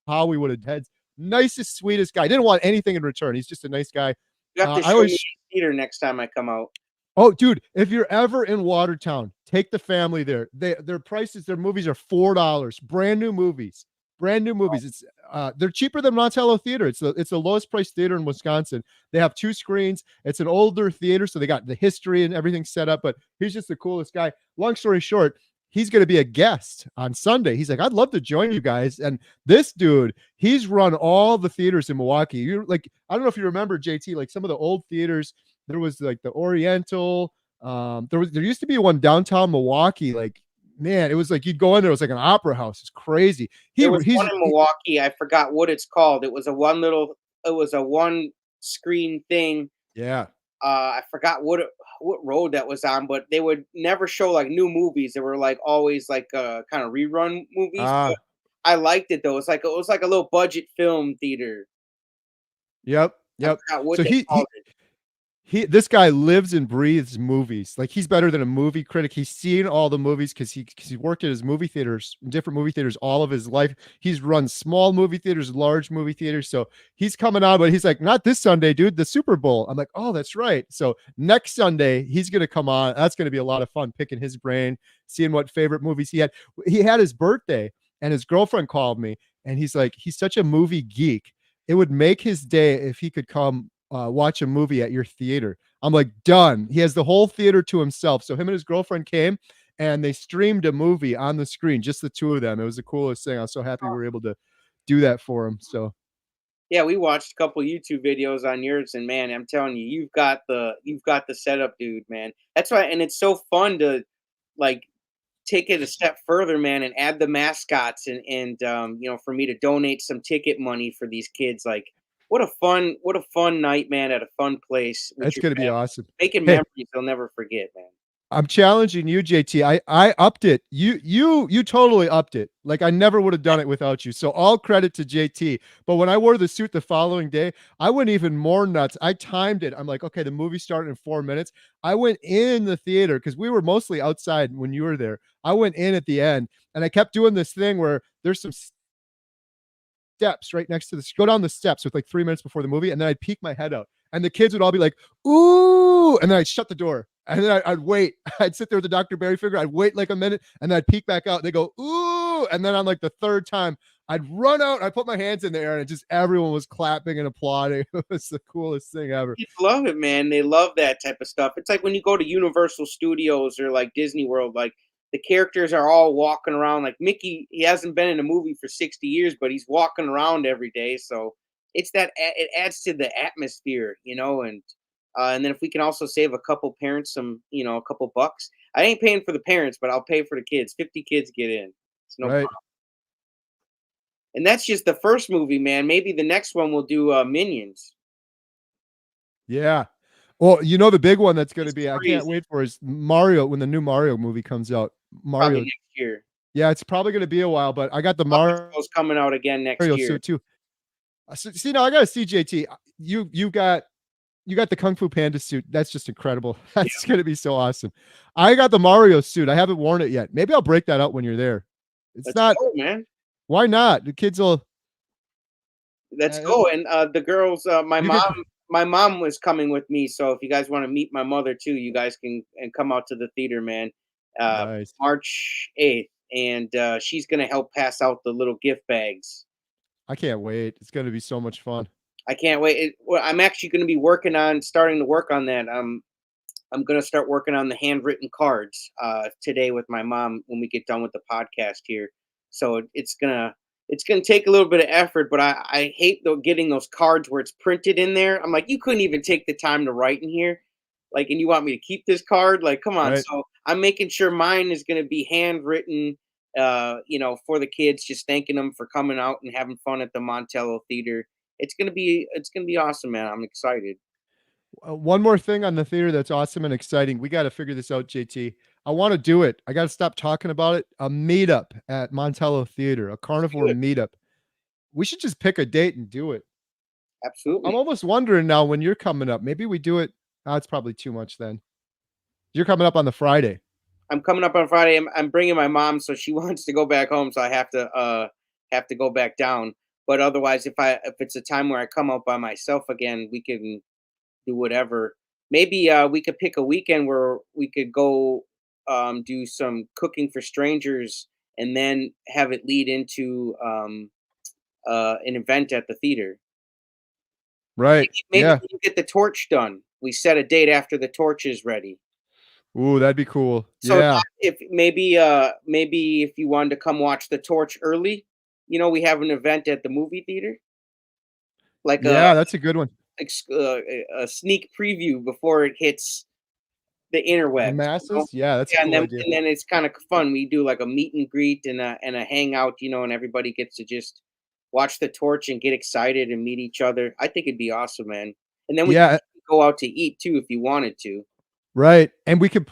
how we would have had. Nicest, sweetest guy. Didn't want anything in return. He's just a nice guy. You have to I show me always the theater next time I come out. Oh, dude, if you're ever in Watertown, take the family there. Their prices, their movies are $4. Brand new movies. Brand new movies. It's they're cheaper than Montello Theater. It's the lowest priced theater in Wisconsin. They have 2 screens. It's an older theater, so they got the history and everything set up. But he's just the coolest guy. Long story short, he's going to be a guest on Sunday. He's like, "I'd love to join you guys." And this dude, he's run all the theaters in Milwaukee. You're like, I don't know if you remember, JT, like some of the old theaters. There was like the Oriental. There used to be one downtown Milwaukee. Like, man, it was like you'd go in there. It was like an opera house. It's crazy. There was one in Milwaukee. I forgot what it's called. It was a one screen thing. Yeah. I forgot what road that was on, but they would never show like new movies. They were like always like kind of rerun movies. But I liked it though. It was like a little budget film theater. Yep. I forgot what So they called it. this guy lives and breathes movies. Like he's better than a movie critic. He's seen all the movies because he worked at his movie theaters, different movie theaters, all of his life. He's run small movie theaters, large movie theaters. So he's coming on, but he's like, "Not this Sunday, dude. The Super Bowl." I'm like, "Oh, that's right." So next Sunday he's gonna come on. That's gonna be a lot of fun picking his brain, seeing what favorite movies he had. He had his birthday, and his girlfriend called me, and he's like, he's such a movie geek. It would make his day if he could come watch a movie at your theater. I'm like, done. He has the whole theater to himself. So him and his girlfriend came and they streamed a movie on the screen, just the two of them. It was the coolest thing. I was so happy we were able to do that for him. So Yeah, we watched a couple YouTube videos on yours, and man, I'm telling you, you've got the setup, dude, man. That's why, and it's so fun to like take it a step further, man, and add the mascots and for me to donate some ticket money for these kids. Like, what a fun night, man, at a fun place with it's your going to be family. awesome. Making Hey, memories they'll never forget, man. I'm challenging you, JT. I upped it. You totally upped it. Like I never would have done it without you. So all credit to JT. But when I wore the suit the following day, I went even more nuts. I timed it. I'm like, okay, the movie started in 4 minutes. I went in the theater because we were mostly outside when you were there. I went in at the end, and I kept doing this thing where there's some steps right next to go down the steps with like 3 minutes before the movie, and then I'd peek my head out, and the kids would all be like, "Ooh," and then I'd shut the door, and then I'd wait. I'd sit there with the Dr. Barry figure. I'd wait like a minute, and then I'd peek back out. They go, "Ooh," and then on like the third time, I'd run out. I put my hands in the air, and it just everyone was clapping and applauding. It was the coolest thing ever. Kids love it, man. They love that type of stuff. It's like when you go to Universal Studios or like Disney World, like the characters are all walking around. Like Mickey, he hasn't been in a movie for 60 years, but he's walking around every day. So it adds to the atmosphere, and then if we can also save a couple parents a couple bucks. I ain't paying for the parents, but I'll pay for the kids. 50 kids get in. It's no Right? problem. And that's just the first movie, man. Maybe the next one we'll do Minions. Yeah. Well, the big one that's going to It's be, I can't crazy. wait for is Mario when the new Mario movie comes out. Probably Mario. next year. Yeah, it's probably going to be a while, but I got the Puppet Mario Show's coming out again next year. suit too. See, now I got to see JT. You got you got the Kung Fu Panda suit. That's just incredible. That's gonna be so awesome. I got the Mario suit. I haven't worn it yet. Maybe I'll break that out when you're there. It's Let's not. go, man. Why not? The kids will. Let's go. And the girls, You could. my mom was coming with me. So if you guys want to meet my mother too, you guys can and come out to the theater, man. Nice. March 8th, and she's gonna help pass out the little gift bags. I can't wait. It's gonna be so much fun. I can't wait. Well, I'm actually going to be starting to work on that. I'm going to start working on the handwritten cards today with my mom when we get done with the podcast here. So it's gonna take a little bit of effort, but I hate though getting those cards where it's printed in there. I'm like, you couldn't even take the time to write in here, like, and you want me to keep this card? Like, come on. Right. So I'm making sure mine is going to be handwritten. For the kids, just thanking them for coming out and having fun at the Montello Theater. It's gonna be awesome, man. I'm excited. One more thing on the theater that's awesome and exciting. We got to figure this out, JT. I want to do it. I got to stop talking about it. A meetup at Montello Theater, a carnivore Good. meetup. We should just pick a date and do it. Absolutely. I'm almost wondering now when you're coming up. Maybe we do it. Oh, it's probably too much then. You're coming up on the Friday. I'm coming up on Friday. I'm bringing my mom, so she wants to go back home, so I have to go back down. But otherwise, if it's a time where I come out by myself again, we can do whatever. Maybe we could pick a weekend where we could go do some cooking for strangers, and then have it lead into an event at the theater. Right. Maybe Yeah. we can get the torch done. We set a date after the torch is ready. Ooh, that'd be cool. So Yeah. if maybe if you wanted to come watch the torch early, we have an event at the movie theater, like Yeah, that's a good one. a sneak preview before it hits the The interwebs. masses? Yeah, that's a Yeah, and cool then idea. and then it's kind of fun. We do like a meet and greet and a hangout, and everybody gets to just watch the torch and get excited and meet each other. I think it'd be awesome, man. And then we Yeah, could go out to eat too if you wanted to. right. And we could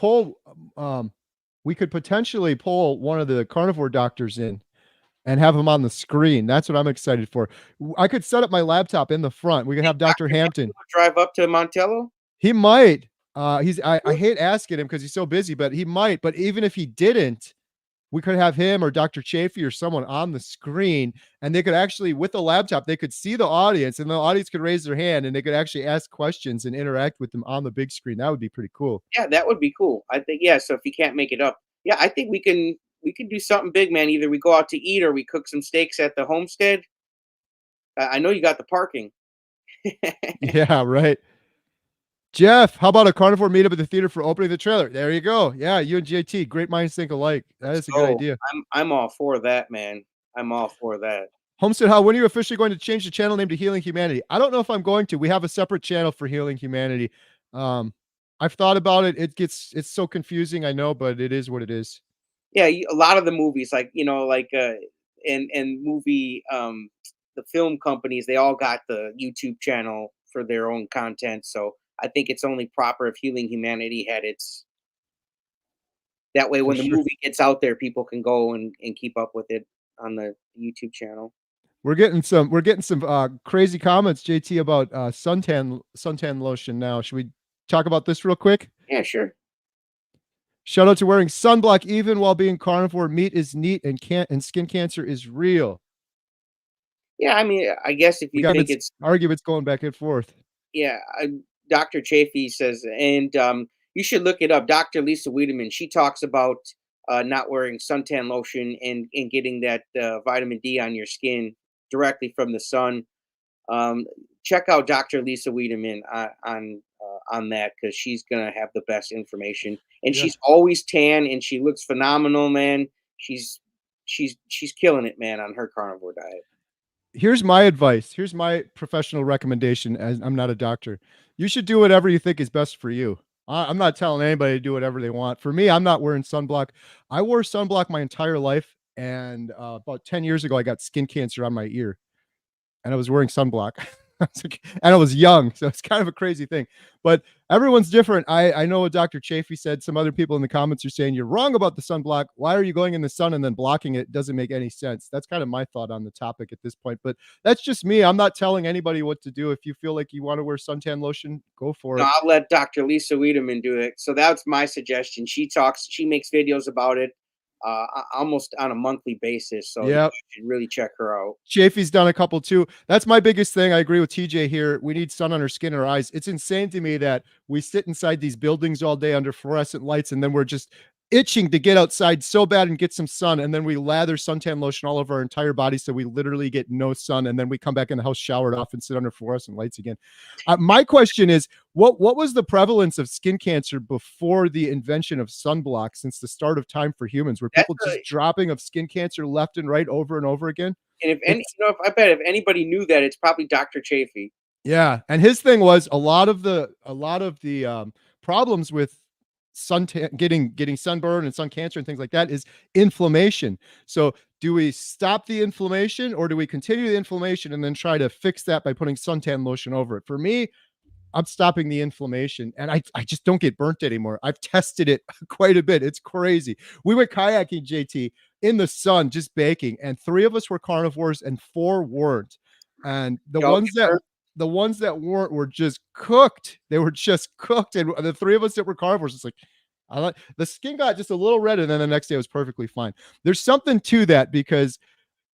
potentially pull one of the carnivore doctors in and have him on the screen. That's what I'm excited for. I could set up my laptop in the front. We could have Dr. Hampton. Drive up to Montello. He might. I hate asking him because he's so busy, but he might. But even if he didn't, we could have him or Dr. Chafee or someone on the screen, and they could actually, with the laptop, they could see the audience, and the audience could raise their hand, and they could actually ask questions and interact with them on the big screen. That would be pretty cool. Yeah, that would be cool. I think, yeah. So if you can't make it up, yeah, I think we can do something big, man. Either we go out to eat or we cook some steaks at the homestead. I know you got the parking. Yeah, right. Jeff, how about a carnivore meetup at the theater for opening the trailer? There you go. Yeah, you and JT, great minds think alike. That is a good So idea. I'm all for that, man. I'm all for that. Homestead, how when are you officially going to change the channel name to Healing Humanity? I don't know if I'm going to. We have a separate channel for Healing Humanity. I've thought about it. It's so confusing, I know, but it is what it is. Yeah, a lot of the movies, like and movie the film companies, they all got the YouTube channel for their own content. So I think it's only proper if Healing Humanity had its. That way, For when the sure. movie gets out there, people can go and keep up with it on the YouTube channel. We're getting some crazy comments, JT, about suntan lotion now. Should we talk about this real quick? Yeah, sure. Shout out to wearing sunblock even while being carnivore. Meat is neat and skin cancer is real. Yeah, I mean, I guess if We you got think it's arguments going back and forth. yeah, Dr. Chafee says, and you should look it up. Dr. Lisa Wiedemann, she talks about not wearing suntan lotion and getting that vitamin D on your skin directly from the sun. Check out Dr. Lisa Wiedemann on that because she's gonna have the best information. And Yeah. she's always tan and she looks phenomenal, man. She's killing it, man, on her carnivore diet. Here's my advice. Here's my professional recommendation, as I'm not a doctor. You should do whatever you think is best for you. I'm not telling anybody to do whatever they want. For me, I'm not wearing sunblock. I wore sunblock my entire life, and about 10 years ago, I got skin cancer on my ear, and I was wearing sunblock. And I was young, so it's kind of a crazy thing. But everyone's different. I know what Dr. Chafee said. Some other people in the comments are saying you're wrong about the sunblock. Why are you going in the sun and then blocking it? Doesn't make any sense. That's kind of my thought on the topic at this point. But that's just me. I'm not telling anybody what to do. If you feel like you want to wear suntan lotion, go for No, it. I'll let Dr. Lisa Wiedemann do it. So that's my suggestion. She makes videos about it almost on a monthly basis. So you Yeah. should really check her out. Chafee's done a couple too. That's my biggest thing. I agree with TJ here. We need sun on our skin and our eyes. It's insane to me that we sit inside these buildings all day under fluorescent lights, and then we're just itching to get outside so bad and get some sun. And then we lather suntan lotion all over our entire body, so we literally get no sun. And then we come back in the house, showered off, and sit under fluorescent lights again. My question is, what was the prevalence of skin cancer before the invention of sunblock since the start of time for humans? Were That's people just dropping of skin cancer left and right over and over again? And if any, It's if I bet if anybody knew that, it's probably Dr. Chafee. Yeah, and his thing was a lot of the problems with getting sunburn and sun cancer and things like that is inflammation. So, do we stop the inflammation or do we continue the inflammation and then try to fix that by putting suntan lotion over it? For me, I'm stopping the inflammation, and I just don't get burnt anymore. I've tested it quite a bit. It's crazy. We went kayaking, JT, in the sun, just baking, and 3 of us were carnivores and 4 weren't. And Y'all get burnt? the ones that weren't were just cooked. They were just cooked, and the 3 of us that were carnivores, it's like I like the skin got just a little red, and then the next day it was perfectly fine. There's something to that because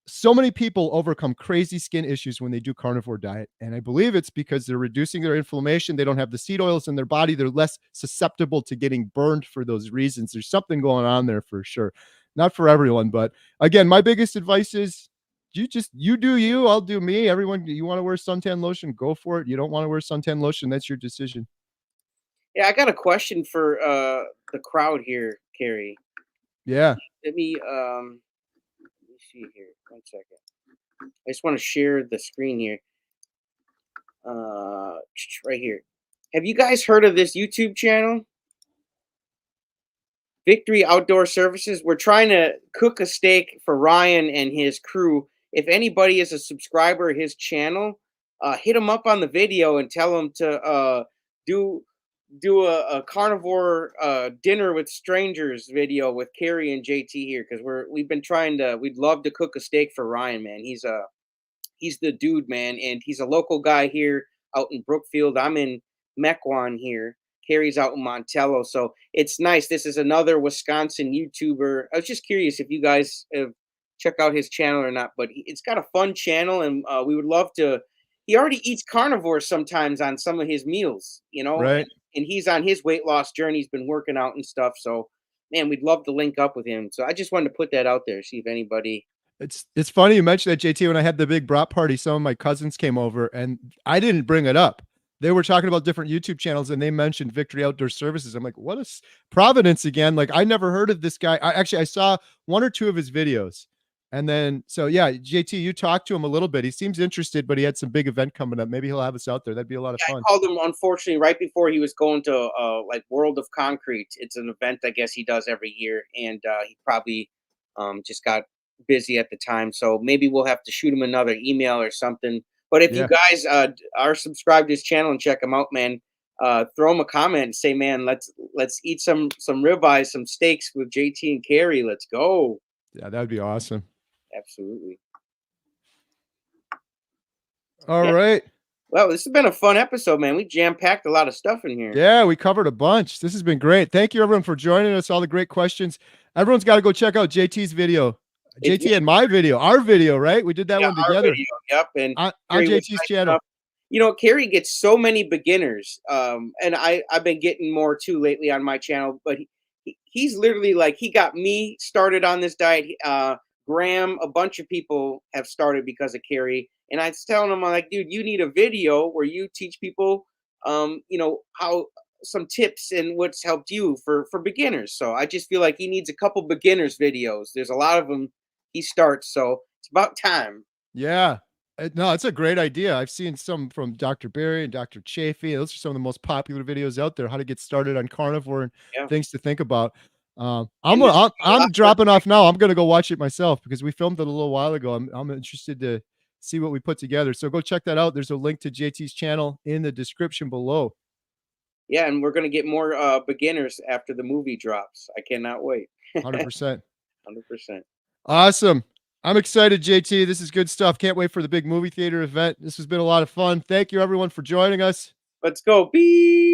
so many people overcome crazy skin issues when they do carnivore diet. And I believe it's because they're reducing their inflammation. They don't have the seed oils in their body. They're less susceptible to getting burned for those reasons. There's something going on there for sure. Not for everyone, but again, my biggest advice is you do you, I'll do me. Everyone, you want to wear suntan lotion, go for it. You don't want to wear suntan lotion, that's your decision. Yeah, I got a question for the crowd here, Carrie. Yeah. Let me see here. 1 second. I just want to share the screen here. Right here. Have you guys heard of this YouTube channel? Victory Outdoor Services. We're trying to cook a steak for Ryan and his crew. If anybody is a subscriber of his channel, hit him up on the video and tell him to do a carnivore dinner with strangers video with Carrie and JT here because we'd love to cook a steak for Ryan, man. He's the dude, man, and he's a local guy here out in Brookfield. I'm in Mequon here. Carrie's out in Montello, so it's nice. This is another Wisconsin YouTuber. I was just curious if you guys have checked out his channel or not, but it's got a fun channel, and we would love to. He already eats carnivore sometimes on some of his meals, Right. and he's on his weight loss journey. He's been working out and stuff. So, man, we'd love to link up with him. So I just wanted to put that out there, see if anybody. It's funny you mentioned that, JT. When I had the big brat party, some of my cousins came over and I didn't bring it up. They were talking about different YouTube channels and they mentioned Victory Outdoor Services. I'm like, what is Providence again? Like, I never heard of this guy. I saw 1 or 2 of his videos. And then, so yeah, JT, you talked to him a little bit. He seems interested, but he had some big event coming up. Maybe he'll have us out there. That'd be a lot of Yeah, fun. I called him unfortunately right before he was going to like World of Concrete. It's an event I guess he does every year, and he probably just got busy at the time. So maybe we'll have to shoot him another email or something. But if you Yeah. guys are subscribed to his channel and check him out, man, throw him a comment and say, man, let's eat some ribeyes, some steaks with JT and Carrie. Let's go. Yeah, that'd be awesome. Absolutely. All Yeah. right. Well, this has been a fun episode, man. We jam-packed a lot of stuff in here. Yeah, we covered a bunch. This has been great. Thank you, everyone, for joining us. All the great questions. Everyone's got to go check out JT's video. If JT and my video, our video, right? We did that one our together video, yep, and on Carrie was JT's nice channel. enough. Carrie gets so many beginners, and I've been getting more too lately on my channel. But he's literally like he got me started on this diet. Graham, a bunch of people have started because of Carrie, and I was telling him, I'm like, dude, you need a video where you teach people, how some tips and what's helped you for beginners. So I just feel like he needs a couple beginners videos. There's a lot of them he starts, so it's about time. Yeah. No, it's a great idea. I've seen some from Dr. Barry and Dr. Chafee. Those are some of the most popular videos out there, how to get started on carnivore and Yeah. things to think about. And I'm dropping off now. I'm gonna go watch it myself because we filmed it a little while ago. I'm interested to see what we put together. So go check that out. There's a link to JT's channel in the description below. Yeah, and we're gonna get more beginners after the movie drops. I cannot wait. 100%. 100%. Awesome. I'm excited, JT. This is good stuff. Can't wait for the big movie theater event. This has been a lot of fun. Thank you, everyone, for joining us. Let's go. Beep.